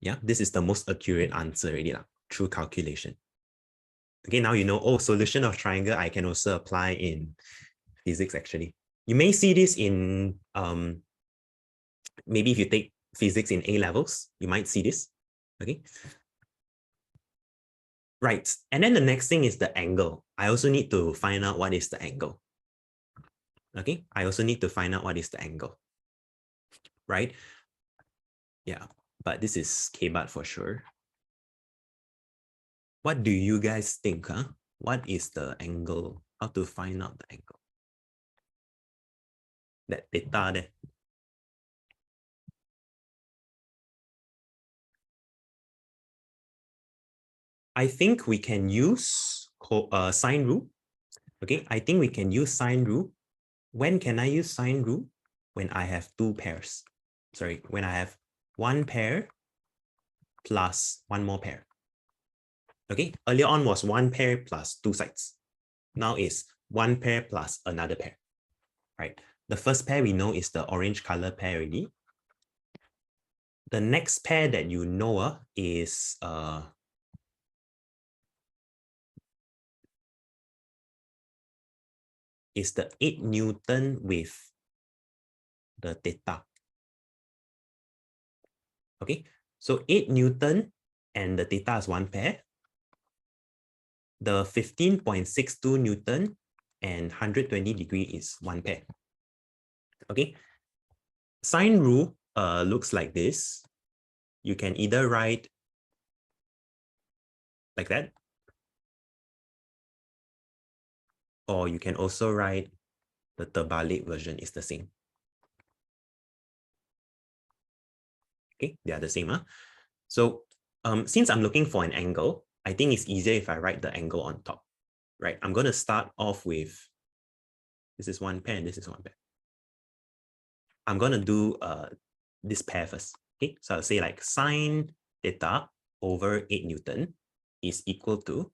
Yeah, this is the most accurate answer already through calculation. Okay, now you know, solution of triangle I can also apply in physics actually. You may see this in maybe if you take physics in A levels, you might see this. Okay. Right. And then the next thing is the angle. I also need to find out what is the angle. Okay. I also need to find out what is the angle. Right. Yeah. But this is K-bar for sure. What do you guys think? What is the angle? How to find out the angle? That theta there. I think we can use sine rule. Okay, I think we can use sine rule. When can I use sine rule? When I have two pairs. Sorry, when I have one pair plus one more pair. Okay, earlier on was one pair plus two sides. Now is one pair plus another pair. Right. The first pair we know is the orange color pair already. The next pair that you know is the 8 Newton with the theta. Okay, so 8 Newton and the theta is one pair. The 15.62 Newton and 120 degree is one pair. Okay, sine rule looks like this. You can either write like that, or you can also write the terbalik version is the same. Okay, they are the same. So since I'm looking for an angle, I think it's easier if I write the angle on top, right? I'm going to start off with, this is one pair and this is one pair. I'm going to do this pair first. Okay, so I'll say like sine theta over 8 Newton is equal to,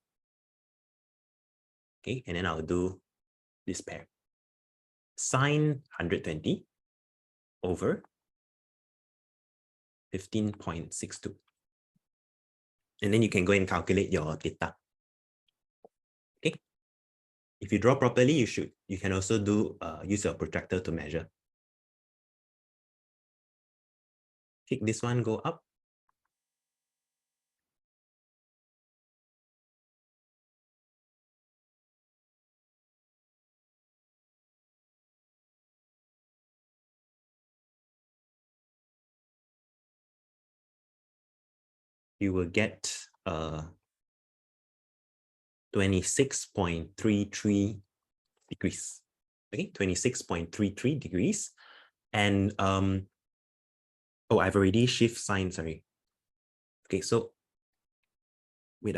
okay, and then I'll do this pair. Sine 120 over 15.62. And then you can go and calculate your theta. Okay. If you draw properly, you can also do use your protractor to measure. Pick this one, go up. You will get 26.33 degrees. Okay, 26.33 degrees. And oh, I've already shift sign, sorry. Okay, so wait,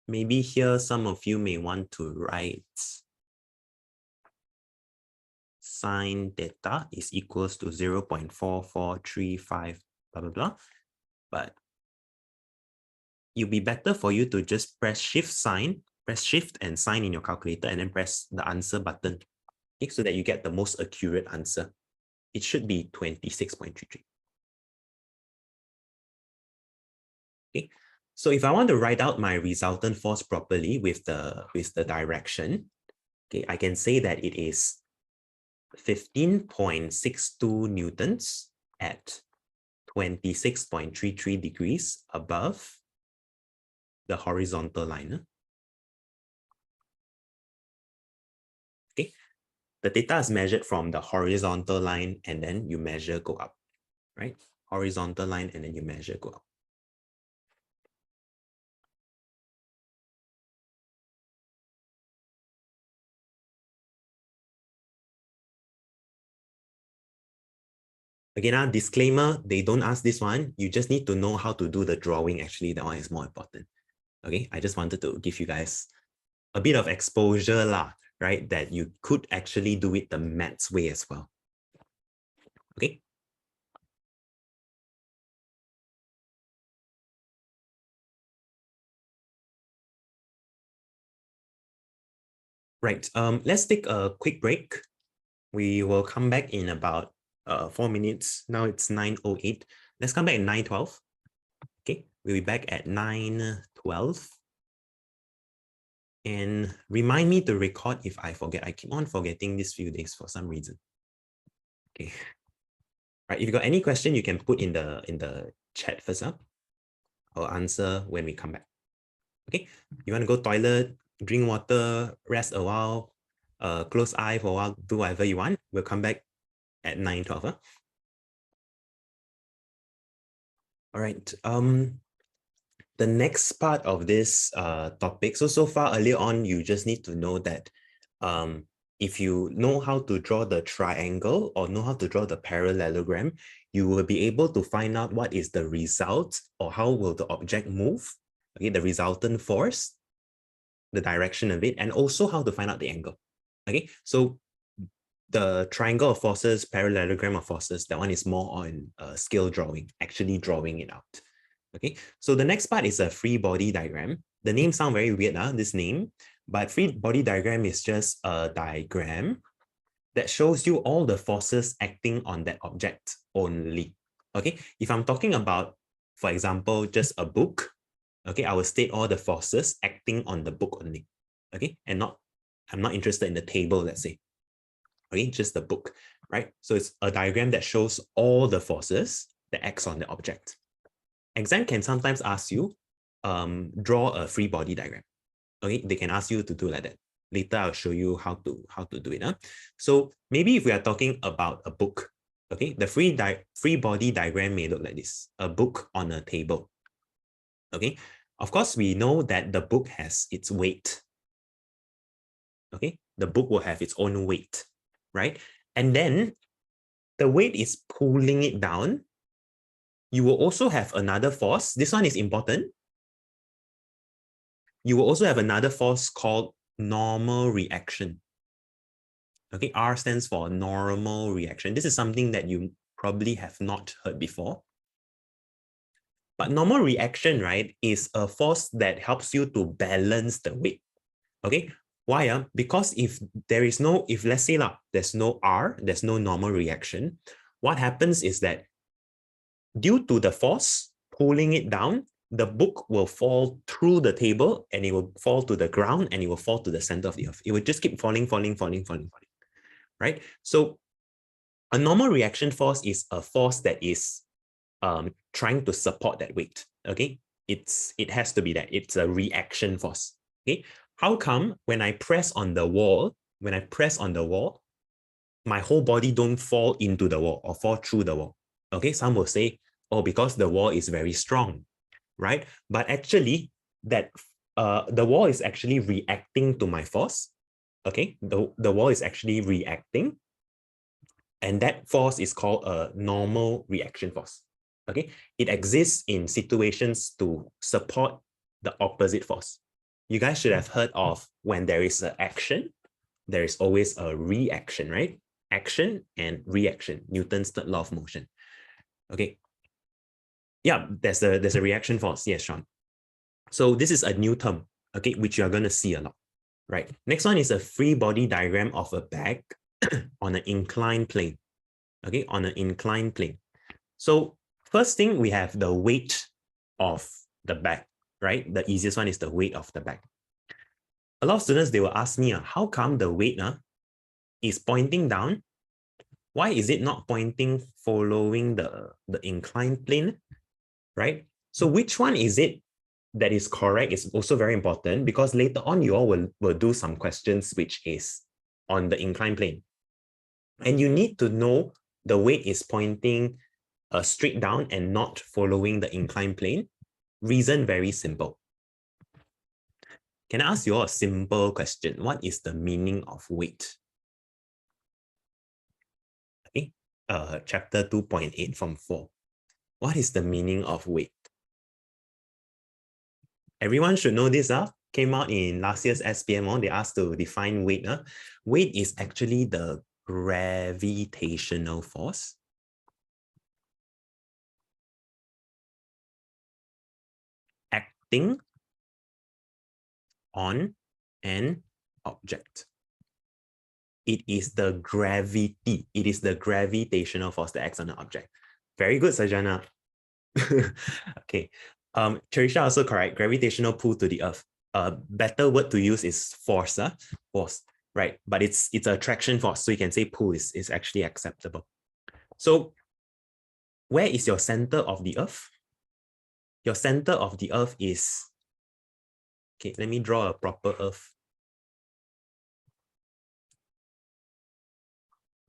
maybe here some of you may want to write sine theta is equals to 0.4435 blah blah blah, but it'll be better for you to just press shift and sign in your calculator and then press the answer button, okay, so that you get the most accurate answer. It should be 26.33. Okay, so if I want to write out my resultant force properly with the direction, okay, I can say that it is 15.62 newtons at 26.33 degrees above the horizontal line. Okay, the theta is measured from the horizontal line and then you measure go up, right? Horizontal line and then you measure go up. Again, disclaimer, they don't ask this one. You just need to know how to do the drawing. Actually, that one is more important. Okay, I just wanted to give you guys a bit of exposure lah, right? That you could actually do it the maths way as well. Okay. Right, let's take a quick break. We will come back in about 4 minutes. Now it's 9:08. Let's come back at 9:12. Okay, we'll be back at 9:12. And remind me to record if I forget. I keep on forgetting these few days for some reason. Okay. Right, if you got any question, you can put in the chat first. I'll answer when we come back. Okay, you want to go toilet, drink water, rest a while, close eye for a while, do whatever you want. We'll come back at 9:12. All right. The next part of this topic. So far earlier on, you just need to know that if you know how to draw the triangle or know how to draw the parallelogram, you will be able to find out what is the result or how will the object move, okay, the resultant force, the direction of it, and also how to find out the angle. Okay, so the triangle of forces, parallelogram of forces, that one is more on scale drawing, actually drawing it out. Okay, so the next part is a free body diagram. The name sounds very weird, this name, but free body diagram is just a diagram that shows you all the forces acting on that object only. Okay, if I'm talking about, for example, just a book, okay, I will state all the forces acting on the book only. Okay, and I'm not interested in the table, let's say. Okay, just the book, right? So it's a diagram that shows all the forces that acts on the object. Exam can sometimes ask you, draw a free body diagram. Okay, they can ask you to do like that. Later, I'll show you how to do it. So maybe if we are talking about a book, okay, the free body diagram may look like this: a book on a table. Okay, of course, we know that the book has its weight. Okay, the book will have its own weight, right? And then the weight is pulling it down. You will also have another force. This one is important. You will also have another force called normal reaction. Okay, R stands for normal reaction. This is something that you probably have not heard before. But normal reaction, right, is a force that helps you to balance the weight. Okay, why? Because if let's say there's no R, there's no normal reaction, what happens is that due to the force pulling it down, the book will fall through the table and it will fall to the ground and it will fall to the center of the earth. It will just keep falling, right? So a normal reaction force is a force that is trying to support that weight. Okay, it has to be that it's a reaction force. Okay, how come when I press on the wall, my whole body don't fall into the wall or fall through the wall? Okay, some will say, oh, because the wall is very strong, right? But actually, that the wall is actually reacting to my force. Okay, the wall is actually reacting, and that force is called a normal reaction force. Okay, it exists in situations to support the opposite force. You guys should have heard of when there is an action, there is always a reaction, right? Action and reaction, Newton's third law of motion. Okay, yeah, there's a reaction force. Yes, Sean. So this is a new term, okay, which you're going to see a lot, right? Next one is a free body diagram of a bag on an inclined plane, okay, on an inclined plane. So first thing, we have the weight of the bag, right? The easiest one is the weight of the bag. A lot of students, they will ask me, how come the weight is pointing down? Why is it not pointing following the inclined plane, right? So which one is it that is correct is also very important, because later on you all will do some questions which is on the inclined plane. And you need to know the weight is pointing straight down and not following the inclined plane. Reason very simple. Can I ask you all a simple question? What is the meaning of weight? Okay, chapter 2.8 from 4. What is the meaning of weight? Everyone should know this. Came out in last year's SPM. They asked to define weight. Weight is actually the gravitational force acting on an object. It is the gravity. It is the gravitational force that acts on an object. Very good, Sajana. Okay. Charisha also correct. Gravitational pull to the earth. A better word to use is force. Force, right? But it's an attraction force, so you can say pull is actually acceptable. So where is your center of the earth? Your center of the earth is, okay, let me draw a proper earth.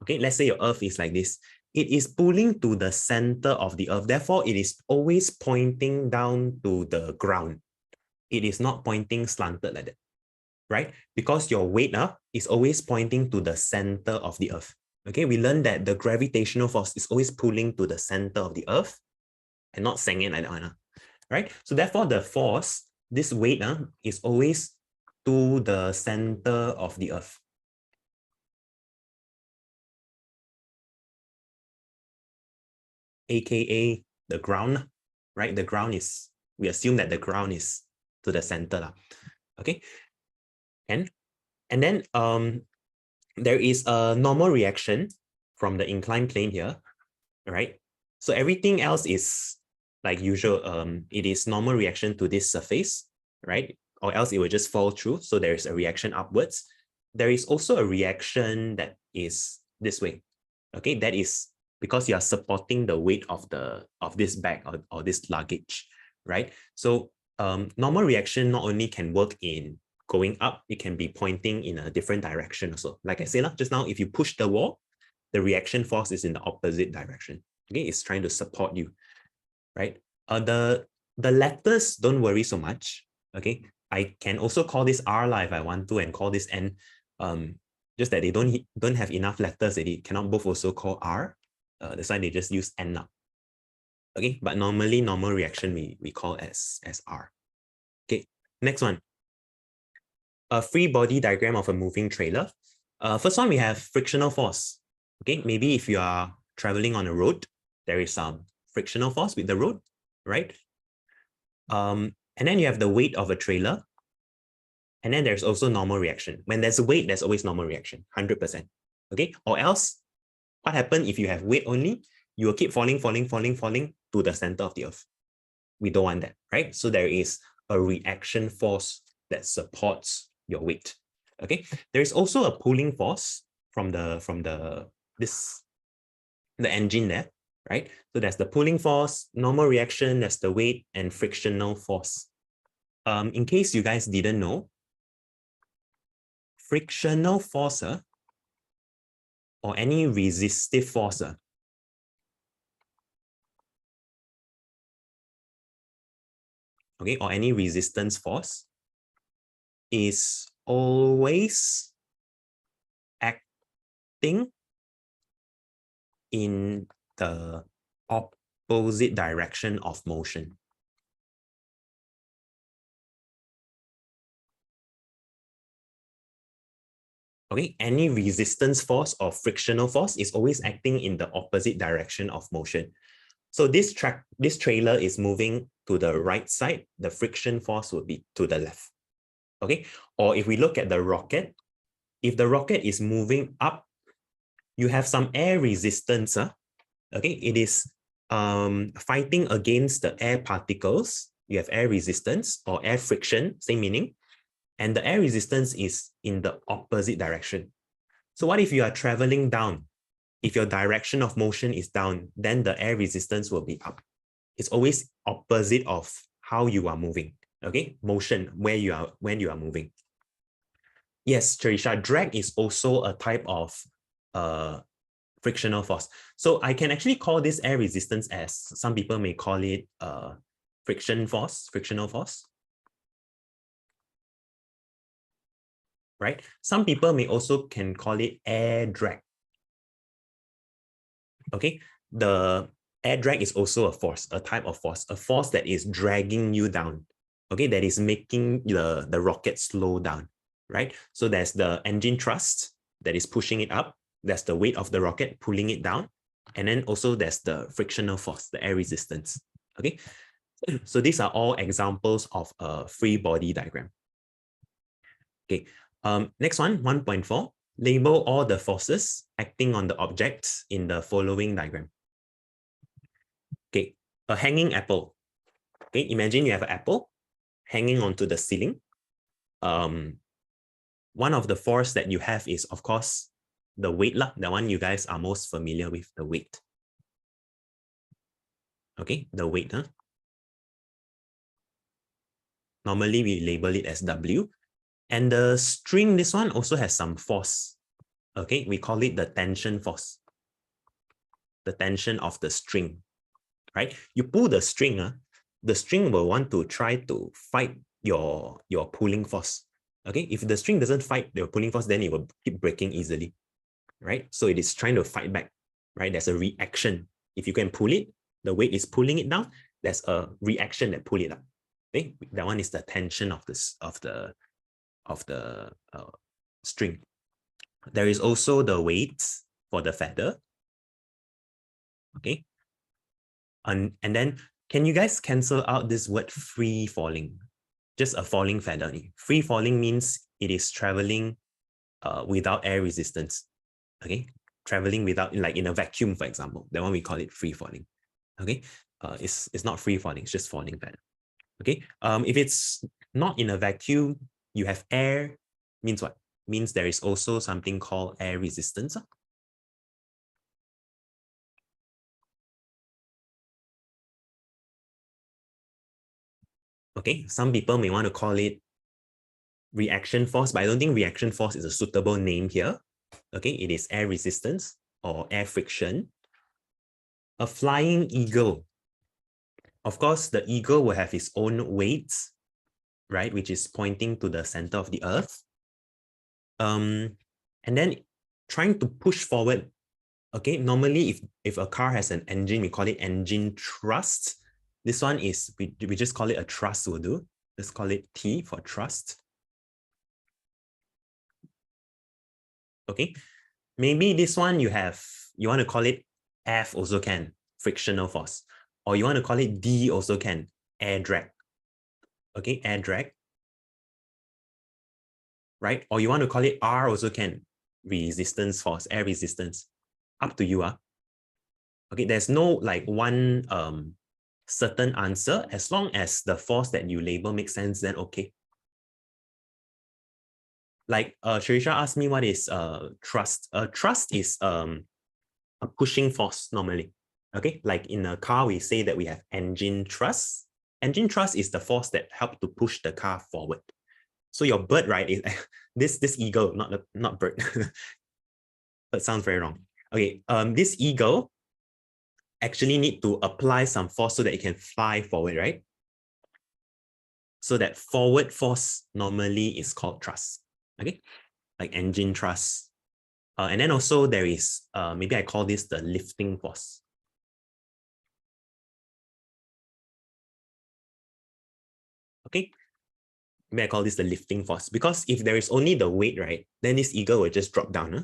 Okay, let's say your earth is like this. It is pulling to the center of the earth. Therefore, it is always pointing down to the ground. It is not pointing slanted like that, right? Because your weight is always pointing to the center of the earth. Okay, we learned that the gravitational force is always pulling to the center of the earth and not sanging like that one, right? So therefore, the force, this weight is always to the center of the earth. AKA the ground, right? The ground is, we assume that the ground is the center lah. Okay, and then there is a normal reaction from the inclined plane here, right? So everything else is like usual. It is normal reaction to this surface, right? Or else it will just fall through. So there is a reaction upwards. There is also a reaction that is this way. Okay, that is because you are supporting the weight of this bag or this luggage, right? So normal reaction not only can work in going up, it can be pointing in a different direction also. Like I said just now, if you push the wall, the reaction force is in the opposite direction. Okay, it's trying to support you, right? The letters, don't worry so much. Okay, I can also call this R if I want to, and call this N. Just that they don't have enough letters, they cannot both also call R. That's why they just use N now. Okay, but normally normal reaction we call as R. Okay, next one. A free body diagram of a moving trailer. First one, we have frictional force. Okay, maybe if you are traveling on a road, there is some frictional force with the road, right? And then you have the weight of a trailer. And then there's also normal reaction. When there's a weight, there's always normal reaction, 100%. Okay, or else, what happens if you have weight only? You will keep falling to the center of the earth. We don't want that, right? So there is a reaction force that supports your weight. Okay, there is also a pulling force from the engine there, right? So there's the pulling force, normal reaction, there's the weight, and frictional force. In case you guys didn't know, frictional force or any resistive force okay, or any resistance force is always acting in the opposite direction of motion. Okay, any resistance force or frictional force is always acting in the opposite direction of motion. So this trailer is moving to the right side, the friction force will be to the left. Okay, or if we look at the rocket, if the rocket is moving up, you have some air resistance. Okay, it is fighting against the air particles. You have air resistance or air friction, same meaning. And the air resistance is in the opposite direction. So what if you are traveling down? If your direction of motion is down, then the air resistance will be up. It's always opposite of how you are moving. Okay, motion, when you are moving. Yes, Trisha, drag is also a type of frictional force. So I can actually call this air resistance as some people may call it frictional force. Right? Some people may also can call it air drag. Okay, the air drag is also a force, a type of force, a force that is dragging you down. Okay, that is making the rocket slow down, right? So there's the engine thrust that is pushing it up. There's the weight of the rocket pulling it down. And then also there's the frictional force, the air resistance. Okay, so these are all examples of a free body diagram. Okay, next one, 1.4. Label all the forces acting on the objects in the following diagram. Okay, a hanging apple. Okay, imagine you have an apple hanging onto the ceiling. One of the force that you have is, of course, the weight, the one you guys are most familiar with, the weight. Okay, the weight. Normally, we label it as W. And the string, this one also has some force. Okay, we call it the tension force. The tension of the string, right? You pull the string, the string will want to try to fight your pulling force. Okay, if the string doesn't fight the pulling force, then it will keep breaking easily, right? So it is trying to fight back, right? There's a reaction. If you can pull it, the weight is pulling it down. There's a reaction that pull it up. Okay, that one is the tension of the string. There is also the weight for the feather. Okay, and then can you guys cancel out this word free falling? just a falling feather. Free falling means it is traveling without air resistance. Okay, traveling without, like in a vacuum, for example, that one we call it free falling. Okay, it's not free falling, it's just falling feather. Okay, if it's not in a vacuum, you have air, means what? Means there is also something called air resistance. Okay, some people may want to call it reaction force, but I don't think reaction force is a suitable name here. Okay, it is air resistance or air friction. A flying eagle. Of course, the eagle will have its own weights, right, which is pointing to the center of the earth. And then trying to push forward. Okay, normally if a car has an engine, we call it engine thrust. This one is, we just call it a thrust will do. Let's call it T for thrust. Okay, maybe this one you want to call it F also can, frictional force. Or you want to call it D also can, air drag. Okay, air drag. Right? Or you want to call it R also can, resistance force, air resistance. Up to you. Okay, there's no like one certain answer. As long as the force that you label makes sense, then okay. Like Sharisha asked me what is thrust. Thrust is a pushing force normally. Okay, like in a car, we say that we have engine thrust. Engine thrust is the force that helps to push the car forward. So your bird, right, is this eagle, not bird. That sounds very wrong. Okay, this eagle actually need to apply some force so that it can fly forward, right? So that forward force normally is called thrust. Okay, like engine thrust. And then also there is, maybe I call this the lifting force. Okay, maybe I call this the lifting force, because if there is only the weight, right, then this eagle will just drop down. Huh?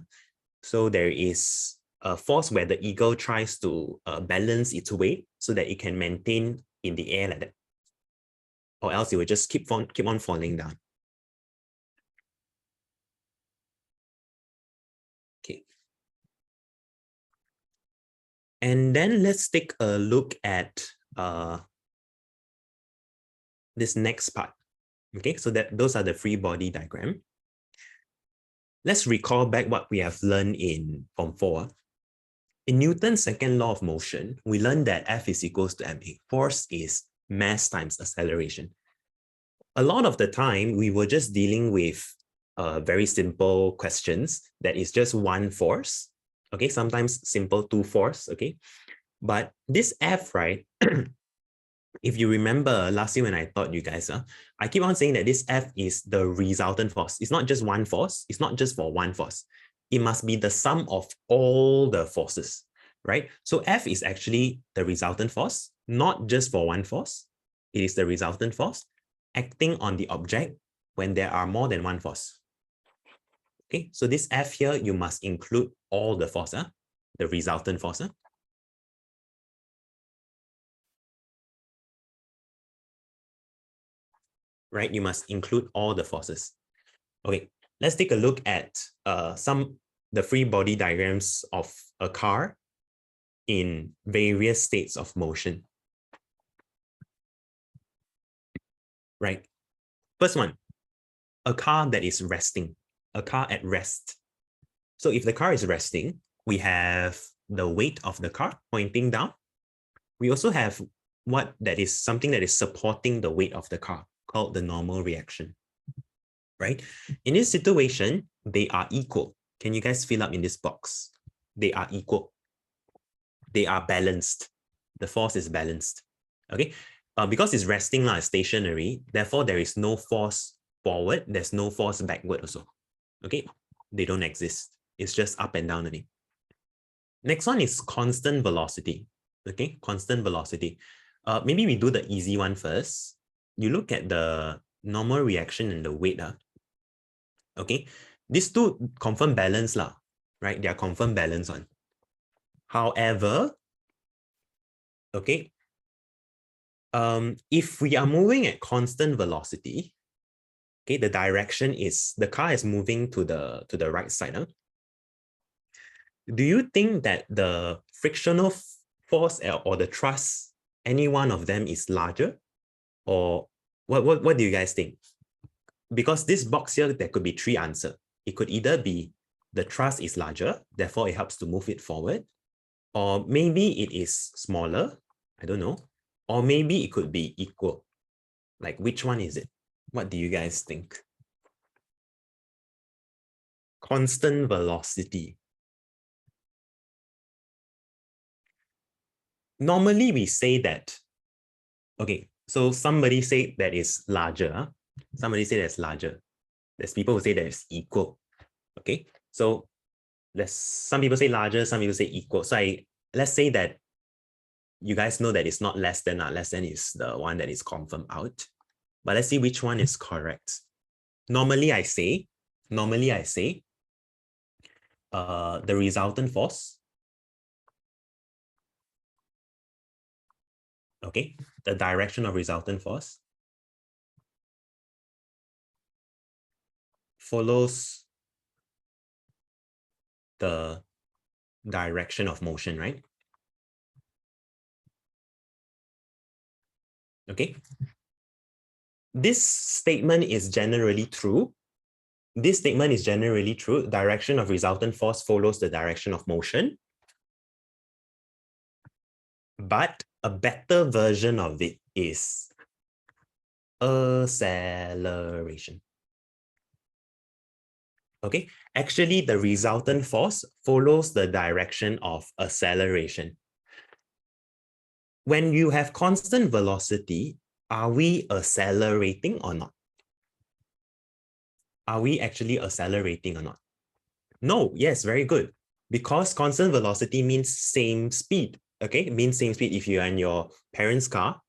So there is a force where the eagle tries to balance its weight so that it can maintain in the air like that. Or else it will just keep on falling down. Okay. And then let's take a look at this next part. Okay, so those are the free body diagram. Let's recall back what we have learned in Form 4. In Newton's second law of motion, we learned that F is equals to ma. Force is mass times acceleration. A lot of the time, we were just dealing with very simple questions that is just one force. Okay, sometimes simple two force. Okay, but this F, right? If you remember last year when I taught you guys, I keep on saying that this F is the resultant force. It's not just one force. It's not just for one force. It must be the sum of all the forces, right? So F is actually the resultant force, not just for one force. It is the resultant force acting on the object when there are more than one force. Okay, so this F here, you must include all the force, the resultant force. Right? You must include all the forces. Okay, let's take a look at the free body diagrams of a car in various states of motion. Right? First one, a car that is resting, a car at rest. So if the car is resting, we have the weight of the car pointing down. We also have something that is supporting the weight of the car, called the normal reaction. Right? In this situation, they are equal. Can you guys fill up in this box? They are equal. They are balanced. The force is balanced. Okay, because it's resting like stationary, therefore there is no force forward. There's no force backward also. Okay, they don't exist. It's just up and down only. Next one is constant velocity. Okay, constant velocity. Maybe we do the easy one first. You look at the normal reaction and the weight. Okay, these two confirm balance lah, right? They are confirm balance on. However, okay, If we are moving at constant velocity, okay, the direction is the car is moving to the right side. Huh? Do you think that the frictional force or the thrust, any one of them is larger? Or what do you guys think? Because this box here, there could be three answers. It could either be the thrust is larger, therefore it helps to move it forward, or maybe it is smaller, I don't know, or maybe it could be equal. Like, which one is it? What do you guys think? Constant velocity. Normally we say that, okay, so somebody say that is larger. Somebody say that's larger. There's people who say that it's equal. Okay, so there's some people say larger, some people say equal. So let's say that you guys know that it's not less than. Less than is the one that is confirmed out. But let's see which one is correct. Normally I say the resultant force. Okay, the direction of resultant force follows the direction of motion, right? Okay. This statement is generally true. This statement is generally true. Direction of resultant force follows the direction of motion. But a better version of it is acceleration. Okay, actually the resultant force follows the direction of acceleration. When you have constant velocity, are we accelerating or not? Are we actually accelerating or not? No, yes, very good. Because constant velocity means same speed. Okay, it means same speed. If you are in your parents' car,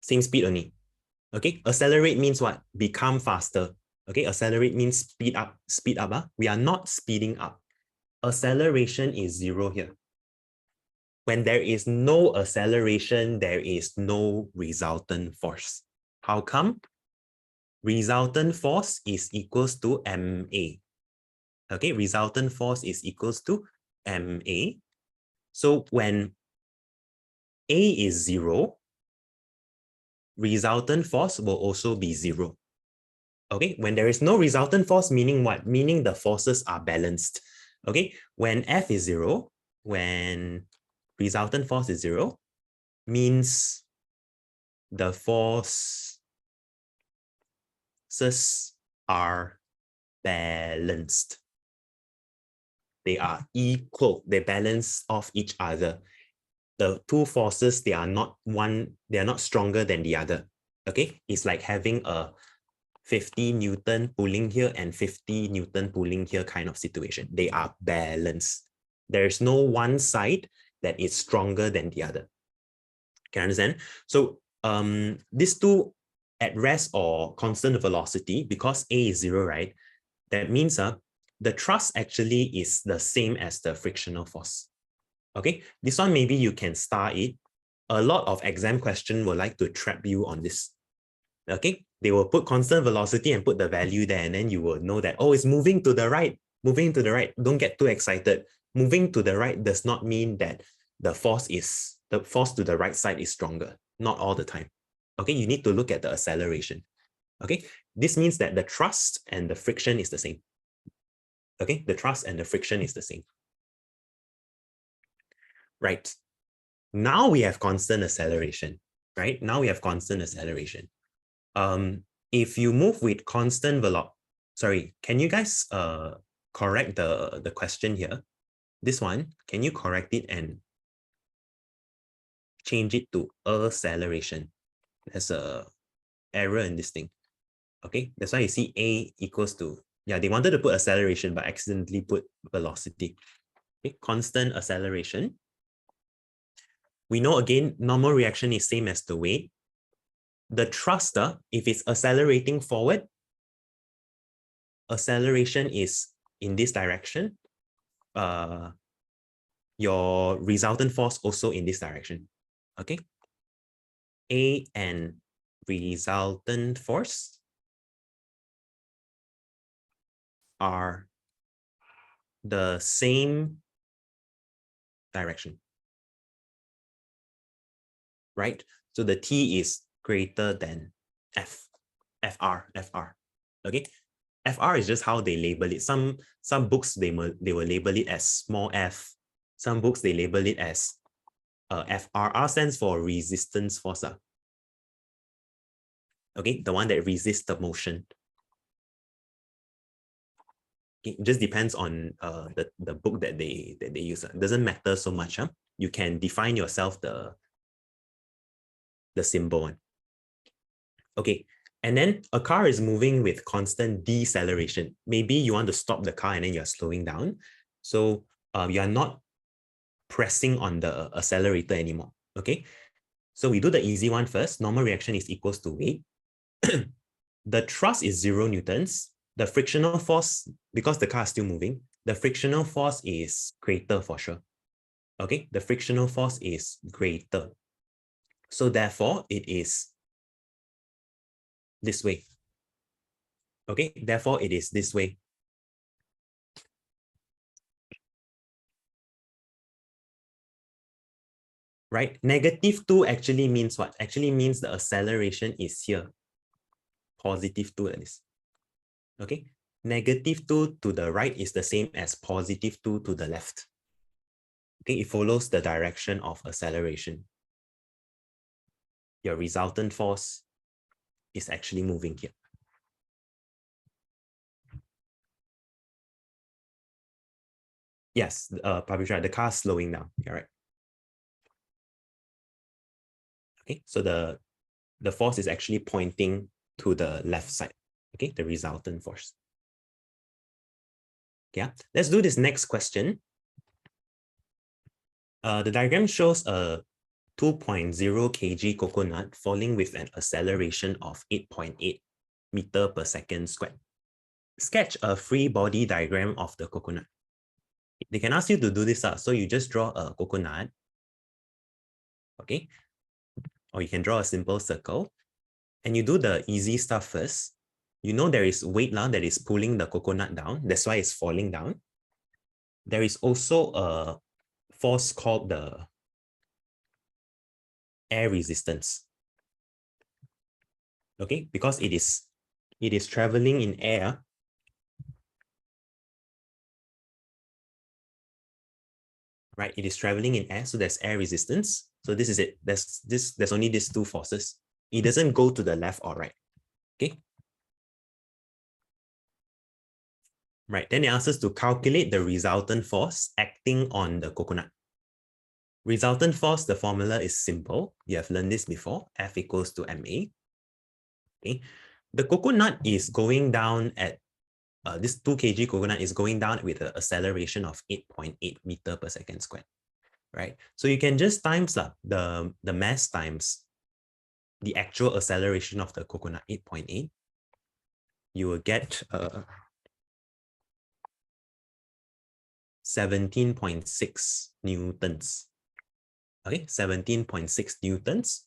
same speed only. Okay, accelerate means what? Become faster. Okay, accelerate means speed up. Speed up. We are not speeding up. Acceleration is 0 here. When there is no acceleration, there is no resultant force. How come? Resultant force is equals to MA. Okay, resultant force is equals to MA. So when A is 0, resultant force will also be 0. Okay, when there is no resultant force, meaning what? Meaning the forces are balanced. Okay, when F is 0, when resultant force is 0, means the forces are balanced. They are equal. They balance off each other. The two forces, they are not stronger than the other. Okay, it's like having a 50 Newton pulling here and 50 Newton pulling here kind of situation. They are balanced. There's no one side that is stronger than the other. Can you understand? So these two at rest or constant velocity, because A is 0, right? That means the thrust actually is the same as the frictional force. Okay, this one maybe you can star it. A lot of exam questions will like to trap you on this. Okay, they will put constant velocity and put the value there, and then you will know that, oh, it's moving to the right, moving to the right. Don't get too excited. Moving to the right does not mean that the force to the right side is stronger. Not all the time. Okay, you need to look at the acceleration. Okay, this means that the thrust and the friction is the same. Okay, the thrust and the friction is the same. Right. Now we have constant acceleration, right? Now we have constant acceleration. If you move with constant velocity, sorry, can you guys correct the question here? This one, can you correct it and change it to acceleration? There's a error in this thing. Okay, that's why you see A equals to, yeah, they wanted to put acceleration but accidentally put velocity. Okay, constant acceleration. We know again, normal reaction is same as the weight. The thruster, if it's accelerating forward, acceleration is in this direction. Your resultant force also in this direction. Okay. A and resultant force are the same direction, right? So the T is greater than FR. Okay, FR is just how they label it. Some books they will label it as small f. Some books they label it as FR. R stands for resistance force. Okay, the one that resists the motion. Okay, it just depends on the book that they use. It doesn't matter so much. You can define yourself the symbol one. Okay, and then a car is moving with constant deceleration. Maybe you want to stop the car and then you're slowing down. So you're not pressing on the accelerator anymore. Okay, so we do the easy one first. Normal reaction is equals to weight. The thrust is 0 newtons. The frictional force, because the car is still moving, the frictional force is greater for sure. Okay, the frictional force is greater. So therefore, it is this way. Okay, therefore, it is this way. Right? -2 actually means what? Actually means the acceleration is here. +2 at least. Okay, -2 to the right is the same as +2 to the left. Okay, it follows the direction of acceleration. Your resultant force is actually moving here. Yes, probably right. The car is slowing down. You're right. Okay, so the force is actually pointing to the left side. Okay, the resultant force. Yeah, let's do this next question. The diagram shows a 2.0 kg coconut falling with an acceleration of 8.8 meter per second squared. Sketch a free body diagram of the coconut. They can ask you to do this, so you just draw a coconut, okay? Or you can draw a simple circle, and you do the easy stuff first. You know there is weight now that is pulling the coconut down. That's why it's falling down. There is also a force called the air resistance. Okay, because it is traveling in air. Right, it is traveling in air, so there's air resistance. So this is it. There's only these two forces. It doesn't go to the left or right. Okay. Right, then it asks us to calculate the resultant force acting on the coconut. Resultant force, the formula is simple. You have learned this before. F equals to ma. Okay, the coconut is going down at this 2 kg coconut is going down with an acceleration of 8.8 meter per second squared. Right, so you can just times the mass times the actual acceleration of the coconut, 8.8. You will get 17.6 newtons. Okay, 17.6 newtons.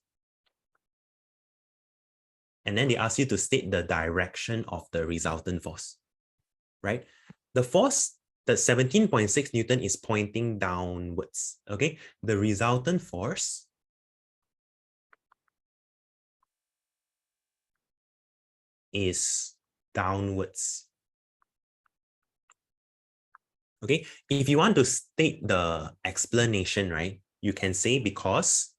And then they ask you to state the direction of the resultant force, right? The force, the 17.6 Newton is pointing downwards, okay? The resultant force is downwards. Okay, if you want to state the explanation, right, you can say because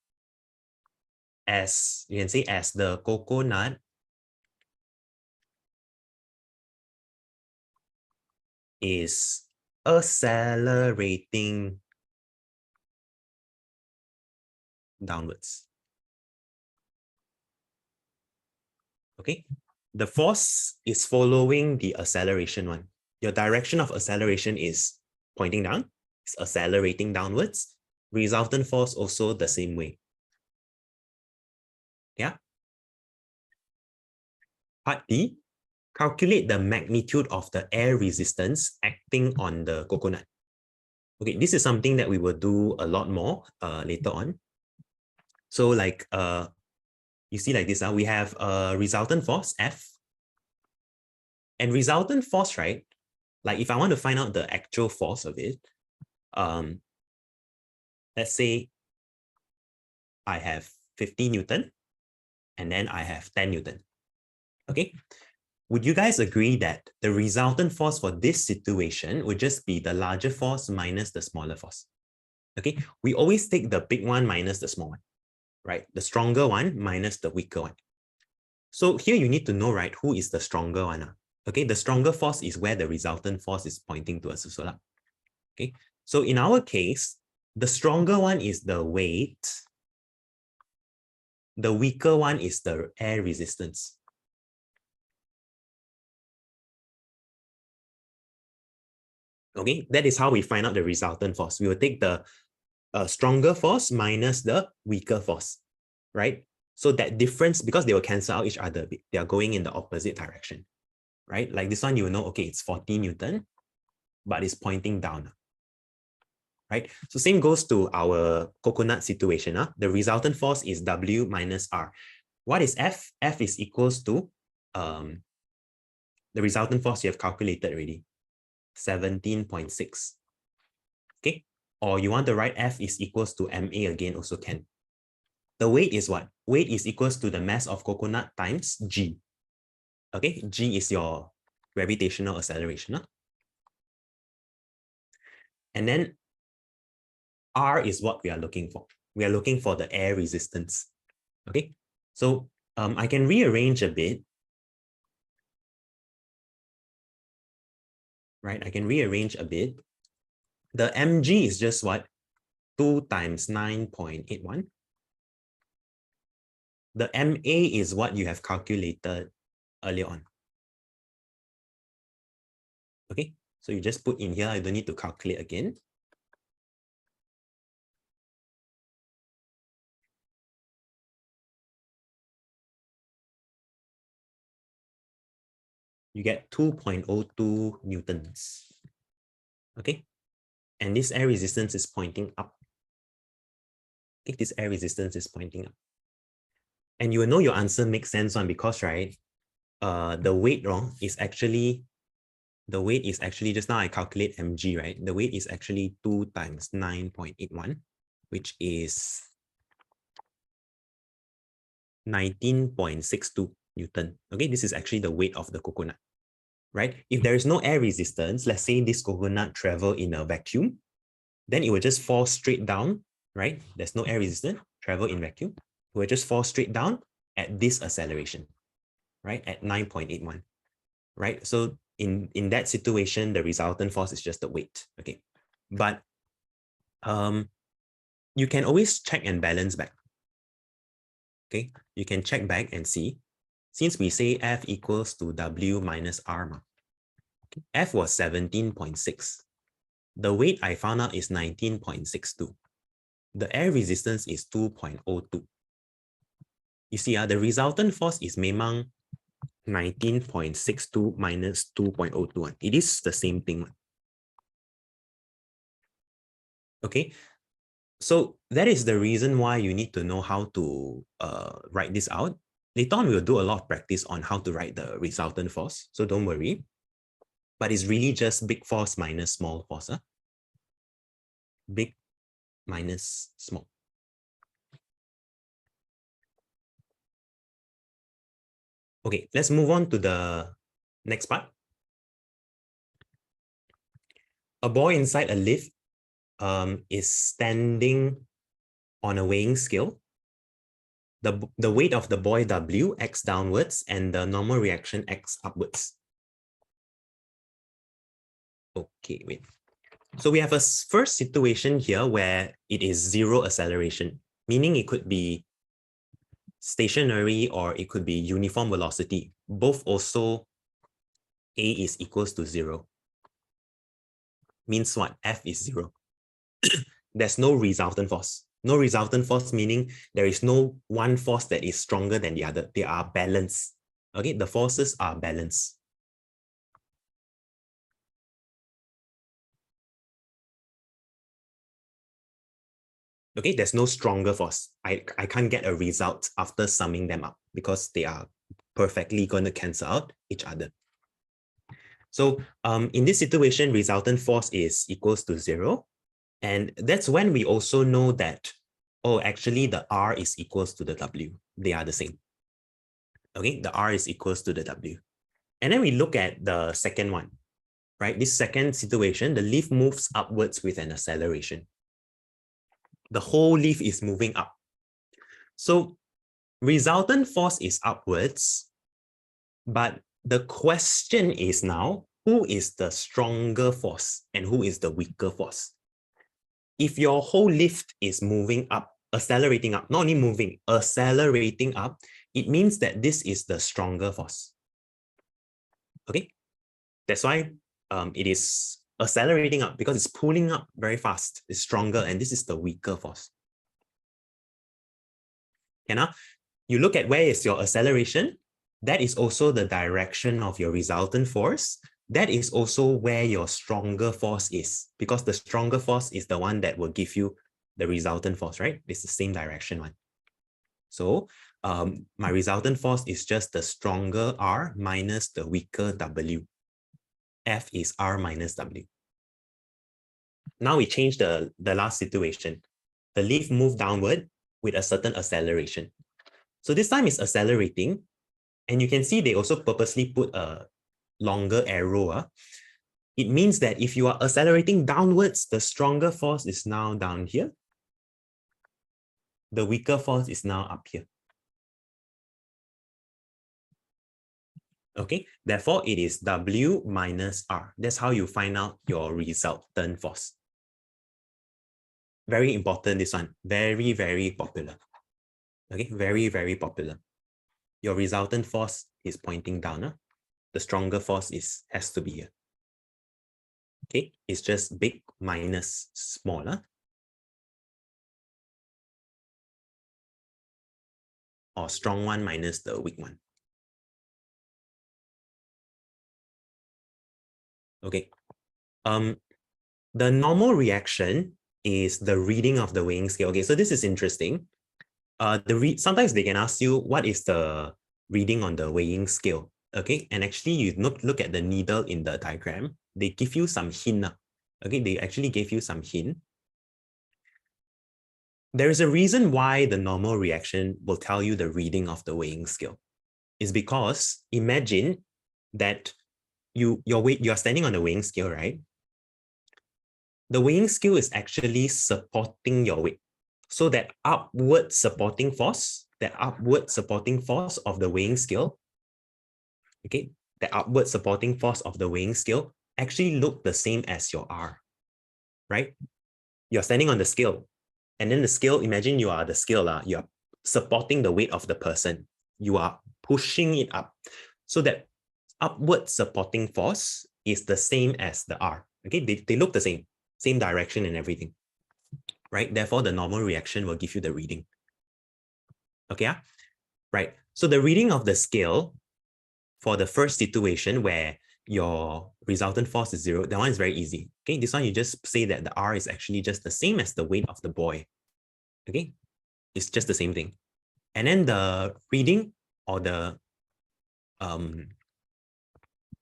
as the coconut is accelerating downwards. Okay, the force is following the acceleration one. Your direction of acceleration is pointing down, it's accelerating downwards. Resultant force also the same way. Yeah. Part D, calculate the magnitude of the air resistance acting on the coconut. Okay, this is something that we will do a lot more later on. So like you see like this, we have a resultant force, F. And resultant force, right? Like if I want to find out the actual force of it, let's say I have 50 Newton, and then I have 10 Newton. Okay. Would you guys agree that the resultant force for this situation would just be the larger force minus the smaller force? Okay. We always take the big one minus the small one, right? The stronger one minus the weaker one. So here you need to know, right, who is the stronger one. Okay. The stronger force is where the resultant force is pointing to us. Okay. So in our case, the stronger one is the weight. The weaker one is the air resistance. Okay, that is how we find out the resultant force. We will take the stronger force minus the weaker force, right? So that difference, because they will cancel out each other, they are going in the opposite direction, right? Like this one, you will know, okay, it's 40 Newton, but it's pointing down, right? So same goes to our coconut situation. The resultant force is W minus R. What is F? F is equals to the resultant force you have calculated already, 17.6. Okay, or you want to write F is equals to MA again, also can. The weight is what? Weight is equals to the mass of coconut times G. Okay, G is your gravitational acceleration. And then R is what we are looking for. We are looking for the air resistance. Okay, so I can rearrange a bit. Right, I can rearrange a bit. The mg is just what? 2 times 9.81. The MA is what you have calculated earlier on. Okay, so you just put in here, I don't need to calculate again. You get 2.02 newtons. Okay, and this air resistance is pointing up. Okay, this air resistance is pointing up. And you will know your answer makes sense because, right, the weight is actually just now I calculate mg, right? The weight is actually 2 times 9.81, which is 19.62 Newton. Okay, this is actually the weight of the coconut, right? If there is no air resistance, let's say this coconut travel in a vacuum, then it will just fall straight down, right? There's no air resistance, travel in vacuum. It will just fall straight down at this acceleration, right? At 9.81, right? So in that situation, the resultant force is just the weight, okay? But you can always check and balance back. Okay, you can check back and see, since we say F equals to W minus R, okay, F was 17.6. The weight I found out is 19.62. The air resistance is 2.02. You see, the resultant force is memang 19.62 minus 2.02. It is the same thing. Okay, so that is the reason why you need to know how to write this out. Later on, we'll do a lot of practice on how to write the resultant force, so don't worry. But it's really just big force minus small force. Big minus small. Okay, let's move on to the next part. A boy inside a lift is standing on a weighing scale. The weight of the boy W acts downwards and the normal reaction acts upwards. Okay, wait. So we have a first situation here where it is zero acceleration, meaning it could be stationary or it could be uniform velocity. Both also A is equals to 0. Means what? F is 0. There's no resultant force. No resultant force meaning there is no one force that is stronger than the other. They are balanced. Okay, the forces are balanced. Okay, there's no stronger force. I can't get a result after summing them up because they are perfectly going to cancel out each other. So in this situation, resultant force is equals to 0. And that's when we also know that, oh, actually the R is equals to the W. They are the same. Okay, the R is equals to the W. And then we look at the second one, right? This second situation, the leaf moves upwards with an acceleration. The whole leaf is moving up. So resultant force is upwards, but the question is now, who is the stronger force and who is the weaker force? If your whole lift is moving up, accelerating up, not only moving, accelerating up, it means that this is the stronger force. Okay, that's why it is accelerating up because it's pulling up very fast. It's stronger, and this is the weaker force. Okay, now you look at where is your acceleration. That is also the direction of your resultant force. That is also where your stronger force is, because the stronger force is the one that will give you the resultant force, right? It's the same direction one. So my resultant force is just the stronger R minus the weaker W. F is R minus W. Now we change the last situation. The leaf moved downward with a certain acceleration. So this time it's accelerating. And you can see they also purposely put a longer arrow. It means that if you are accelerating downwards, the stronger force is now down here. The weaker force is now up here. Okay, therefore it is W minus R. That's how you find out your resultant force. Very important, this one. Very, very popular. Okay, very, very popular. Your resultant force is pointing down. The stronger force has to be here. Okay, it's just big minus smaller. Or strong one minus the weak one. Okay. The normal reaction is the reading of the weighing scale. Okay, so this is interesting. Sometimes they can ask you what is the reading on the weighing scale. Okay, and actually you look at the needle in the diagram. They give you some hint. Okay, they actually gave you some hint. There is a reason why the normal reaction will tell you the reading of the weighing scale. It's because imagine that you're standing on the weighing scale, right? The weighing scale is actually supporting your weight. So that upward supporting force of the weighing scale, okay, the upward supporting force of the weighing scale actually look the same as your R, right? You're standing on the scale, and then the scale, imagine you are the scale, you're supporting the weight of the person. You are pushing it up. So that upward supporting force is the same as the R. Okay, they look the same direction and everything, right? Therefore, the normal reaction will give you the reading. Okay, right. So the reading of the scale for the first situation where your resultant force is 0, that one is very easy. Okay, this one you just say that the R is actually just the same as the weight of the boy. Okay, it's just the same thing. And then the reading or the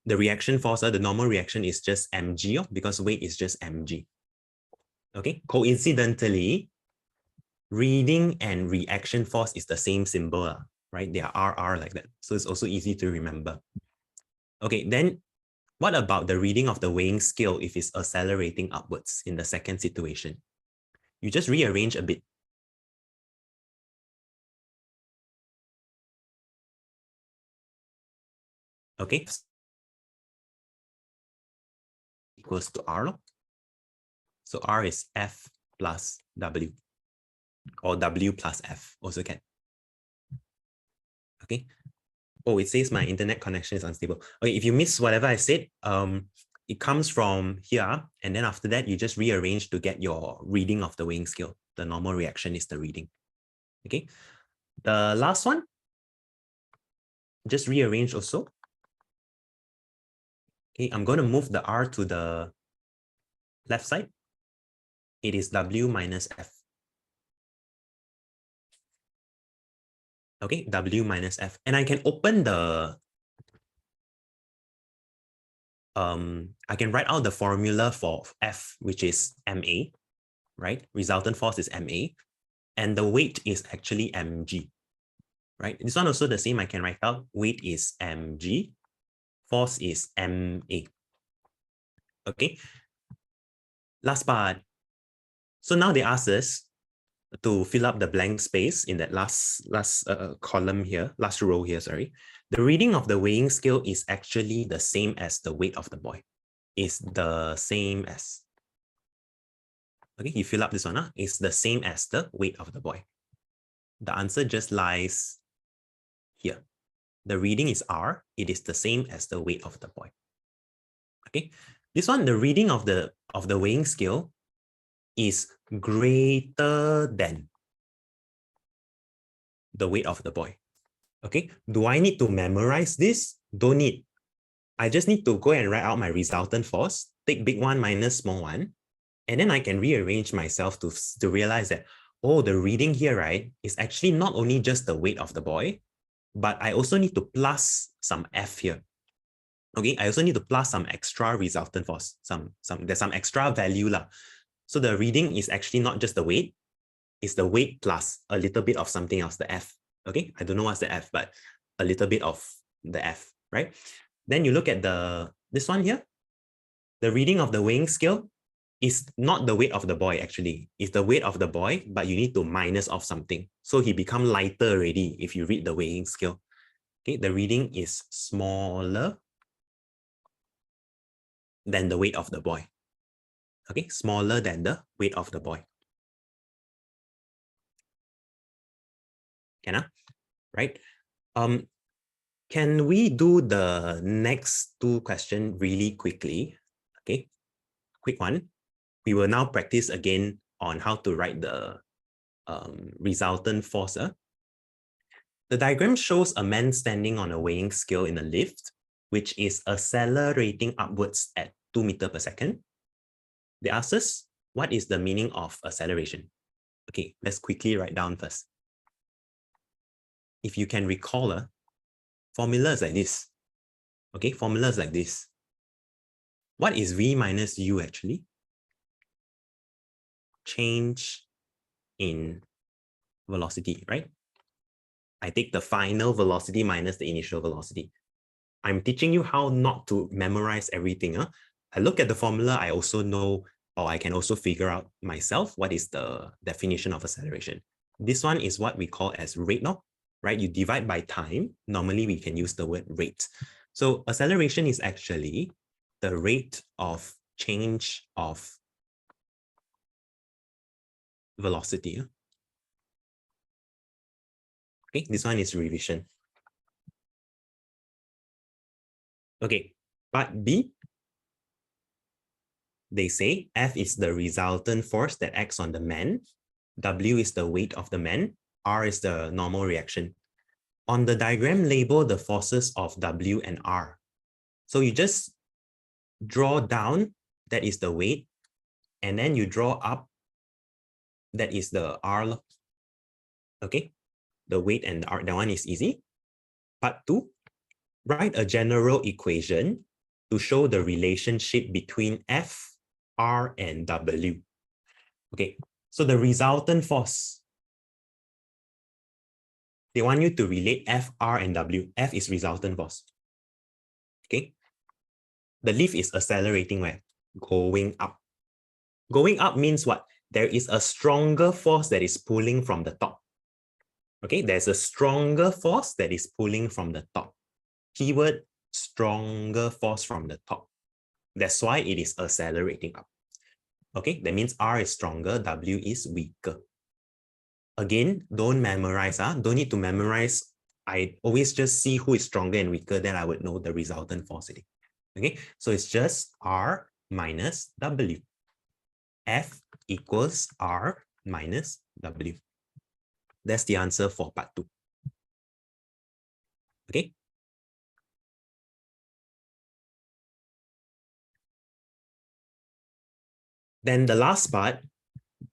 reaction force, the normal reaction is just mg because weight is just mg. Okay, coincidentally, reading and reaction force is the same symbol, right? They are RR like that. So it's also easy to remember. Okay, then what about the reading of the weighing scale if it's accelerating upwards in the second situation? You just rearrange a bit. Okay, equals to R. So R is F plus W, or W plus F also can. Okay. Oh, it says my internet connection is unstable. Okay, if you miss whatever I said, it comes from here, and then after that, you just rearrange to get your reading of the weighing scale. The normal reaction is the reading. Okay. The last one, just rearrange also. Okay, I'm going to move the R to the left side. It is W minus F. Okay, W minus F. And I can open the, I can write out the formula for F, which is MA, right? Resultant force is MA. And the weight is actually mg, right? This one also the same. I can write out weight is mg, force is ma. Okay. Last part. So now they ask us to fill up the blank space in that last column here, last row here, sorry. The reading of the weighing scale is actually the same as the weight of the boy. Is the same as. Okay, you fill up this one, it's the same as the weight of the boy. The answer just lies here. The reading is R. It is the same as the weight of the boy. Okay, this one, the reading of the weighing scale is greater than the weight of the boy. Okay, do I need to memorize this? Don't need. I just need to go and write out my resultant force, take big one minus small one, and then I can rearrange myself to realize that, oh, the reading here, right, is actually not only just the weight of the boy, but I also need to plus some F here. Okay, I also need to plus some extra resultant force. There's some extra value lah. So the reading is actually not just the weight, it's the weight plus a little bit of something else, the F. Okay, I don't know what's the F, but a little bit of the F, right? Then you look at this one here. The reading of the weighing scale is not the weight of the boy, actually. It's the weight of the boy, but you need to minus off something. So he becomes lighter already if you read the weighing scale. Okay, the reading is smaller than the weight of the boy. Okay, smaller than the weight of the boy. Can I? Right? Can we do the next two questions really quickly? Okay, quick one. We will now practice again on how to write the resultant force. The diagram shows a man standing on a weighing scale in a lift, which is accelerating upwards at 2 meters per second. They ask us, what is the meaning of acceleration? Okay, let's quickly write down first. If you can recall, formula is like this. Okay, formula is like this. What is V minus U actually? Change in velocity, right? I take the final velocity minus the initial velocity. I'm teaching you how not to memorize everything. I look at the formula, I also know, or I can also figure out myself what is the definition of acceleration. This one is what we call as rate, right? You divide by time. Normally, we can use the word rate. So acceleration is actually the rate of change of velocity. Okay, this one is revision. Okay, part B, they say F is the resultant force that acts on the man, W is the weight of the man, R is the normal reaction. On the diagram, label the forces of W and R. So you just draw down, that is the weight, and then you draw up, that is the R. Okay, the weight and the R, that one is easy. Part 2, write a general equation to show the relationship between F, R, and W. Okay, so the resultant force, they want you to relate F, R, and W. F is resultant force. Okay, the lift is accelerating where? Going up. Going up means what? There is a stronger force that is pulling from the top. Okay, there's a stronger force that is pulling from the top. Keyword, stronger force from the top. That's why it is accelerating up. Okay, that means R is stronger, W is weaker. Again, don't memorize. Don't need to memorize. I always just see who is stronger and weaker, then I would know the resultant force. Okay, so it's just R minus W. F equals R minus W. That's the answer for part 2. Okay. Then the last part,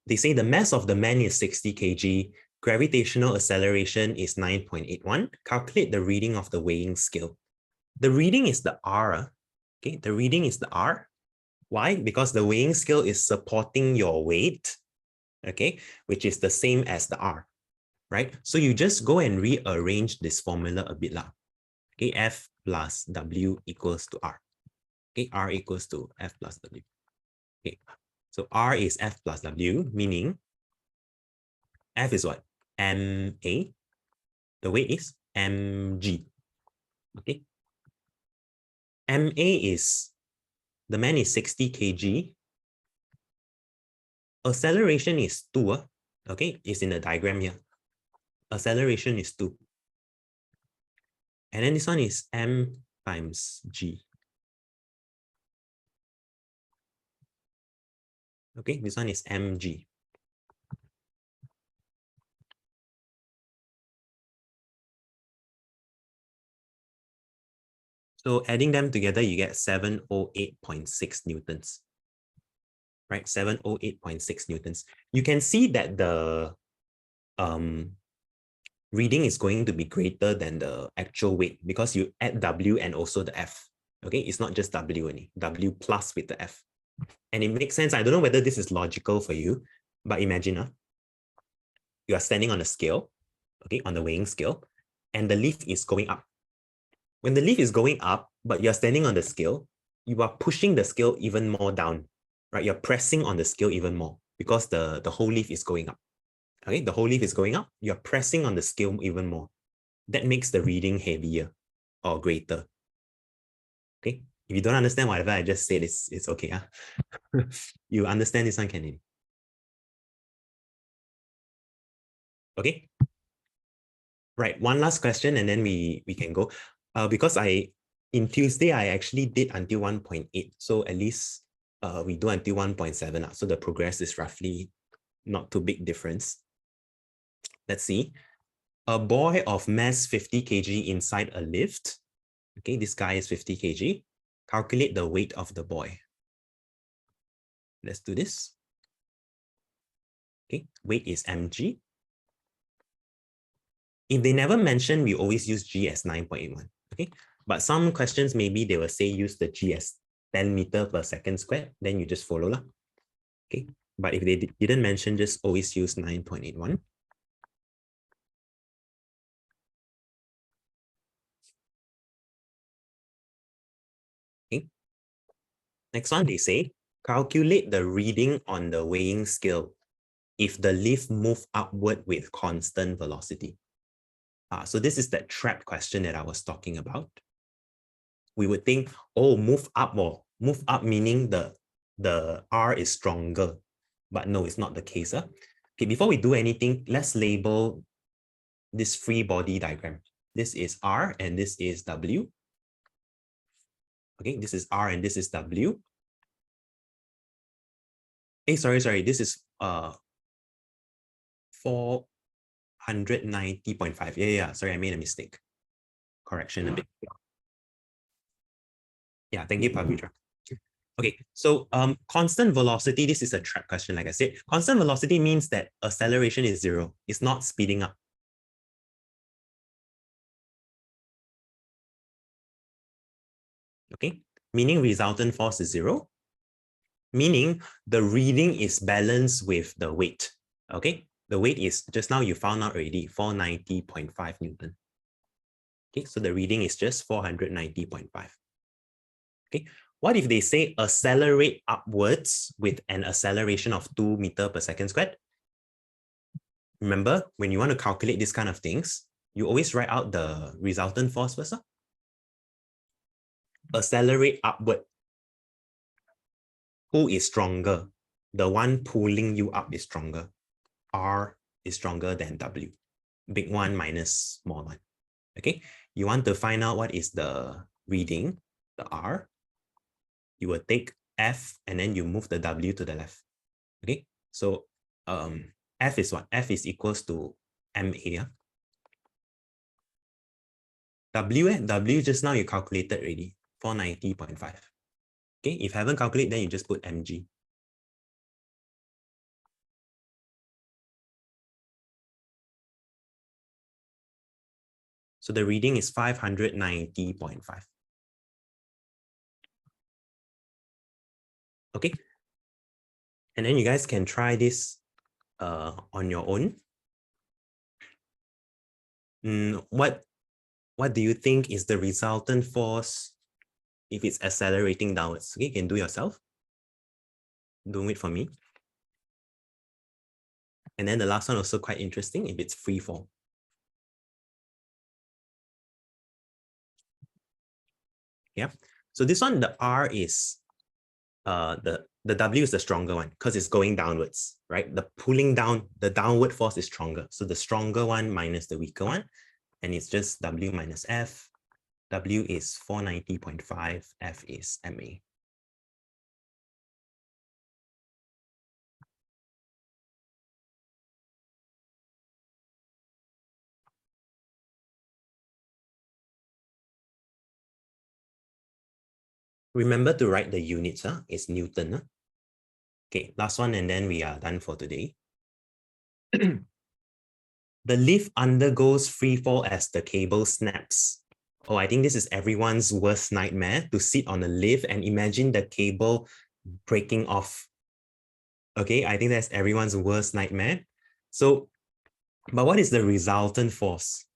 they say the mass of the man is 60 kg, Gravitational acceleration is 9.81. Calculate the reading of the weighing scale. The reading is the R. Okay, the reading is the R. Why? Because the weighing scale is supporting your weight, okay, which is the same as the R, right? So you just go and rearrange this formula a bit lah. Okay, F plus W equals to R. Okay, R equals to F plus W. Okay, so R is F plus W, meaning F is what? MA. The weight is mg. Okay. MA is, the man is 60 kg. Acceleration is 2. Okay, it's in the diagram here. Acceleration is 2. And then this one is m times g. Okay, this one is mg. So adding them together, you get 708.6 newtons. Right, 708.6 newtons. You can see that the reading is going to be greater than the actual weight because you add W and also the F. Okay, it's not just W only, W plus with the F. And it makes sense. I don't know whether this is logical for you, but imagine you are standing on a scale, okay, on the weighing scale, and the leaf is going up. When the leaf is going up, but you're standing on the scale, you are pushing the scale even more down, right? You're pressing on the scale even more because the whole leaf is going up. Okay, the whole leaf is going up. You're pressing on the scale even more. That makes the reading heavier or greater. Okay, if you don't understand whatever I just said, it's okay. You understand this one, can you? Okay. Right, one last question and then we can go. Because in Tuesday, I actually did until 1.8. So at least we do until 1.7. So the progress is roughly not too big difference. Let's see. A boy of mass 50 kg inside a lift. Okay, this guy is 50 kg. Calculate the weight of the boy. Let's do this. Okay, weight is mg. If they never mention, we always use g as 9.81. Okay, but some questions maybe they will say use the g as 10 meter per second squared. Then you just follow lah. Okay, but if they didn't mention, just always use 9.81. Okay. Next one, they say calculate the reading on the weighing scale if the leaf move upward with constant velocity. So this is that trap question that I was talking about. We would think, oh, move up, or move up meaning the R is stronger. But no, it's not the case. Okay, before we do anything, let's label this free body diagram. This is R and this is W. Okay, this is R and this is W. Hey, sorry, this is 490.5. Yeah, sorry, I made a mistake. Correction a bit. Yeah, thank you, Pavitra. Okay, so constant velocity, this is a trap question, like I said. Constant velocity means that acceleration is 0. It's not speeding up. Okay, meaning resultant force is 0. Meaning the reading is balanced with the weight. Okay, the weight is, just now you found out already, 490.5 Newton. Okay, so the reading is just 490.5. Okay, what if they say accelerate upwards with an acceleration of 2 meters per second squared? Remember, when you want to calculate these kind of things, you always write out the resultant force first. Accelerate upward. Who is stronger? The one pulling you up is stronger. R is stronger than W. Big one minus small one. Okay, you want to find out what is the reading, the R. You will take F and then you move the W to the left. Okay, so F is what? F is equals to MA. W just now you calculated already, 490.5. Okay, if you haven't calculated, then you just put mg. So the reading is 590.5. Okay. And then you guys can try this on your own. What do you think is the resultant force if it's accelerating downwards? Okay, you can do yourself. Don't wait for me. And then the last one also quite interesting if it's free fall. Yeah. So this one, the R is the W is the stronger one because it's going downwards, right? The pulling down, the downward force is stronger. So the stronger one minus the weaker one, and it's just W minus F. W is 490.5, F is MA. Remember to write the units, it's Newton. Okay, last one, and then we are done for today. The lift undergoes free fall as the cable snaps. Oh, I think this is everyone's worst nightmare, to sit on a lift and imagine the cable breaking off. Okay, I think that's everyone's worst nightmare. So, but what is the resultant force?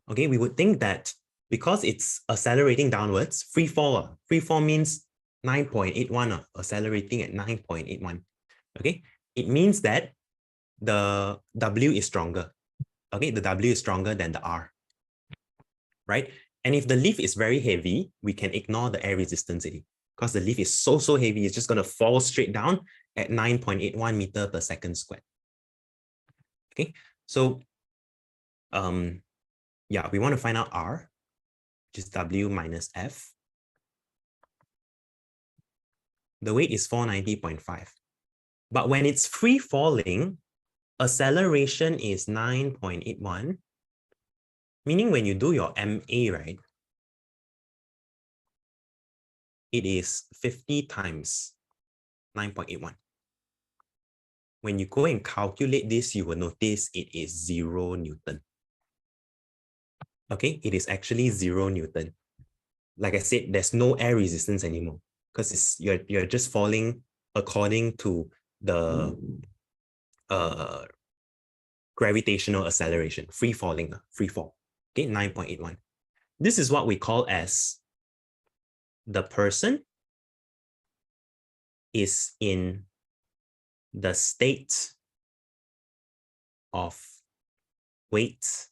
Okay, we would think that because it's accelerating downwards, free fall means 9.81, accelerating at 9.81. Okay, it means that the W is stronger. Okay, the W is stronger than the R, right? And if the lift is very heavy, we can ignore the air resistance because the lift is so heavy, it's just going to fall straight down at 9.81 meter per second squared. Okay, so yeah, we want to find out R, which is W minus F. The weight is 490.5. But when it's free falling, acceleration is 9.81, meaning when you do your MA, right, it is 50 times 9.81. When you go and calculate this, you will notice it is 0 Newton. Okay, it is actually 0 Newton. Like I said, there's no air resistance anymore because you're just falling according to the gravitational acceleration, free fall. Okay, 9.81. This is what we call as the person is in the state of weightlessness.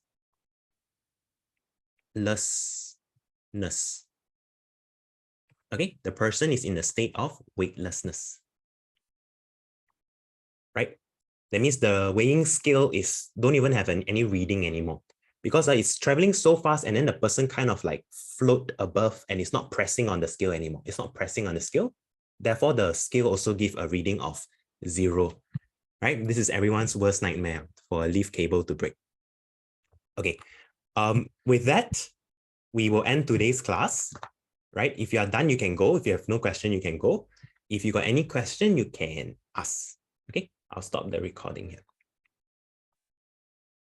Okay, the person is in the state of weightlessness, right? That means the weighing scale don't even have any reading anymore because it's traveling so fast and then the person kind of like float above and it's not pressing on the scale anymore. It's not pressing on the scale. Therefore, the scale also gives a reading of 0, right? This is everyone's worst nightmare for a lift cable to break. Okay, with that, we will end today's class, right? If you are done, you can go. If you have no question, you can go. If you got any question, you can ask. Okay, I'll stop the recording here.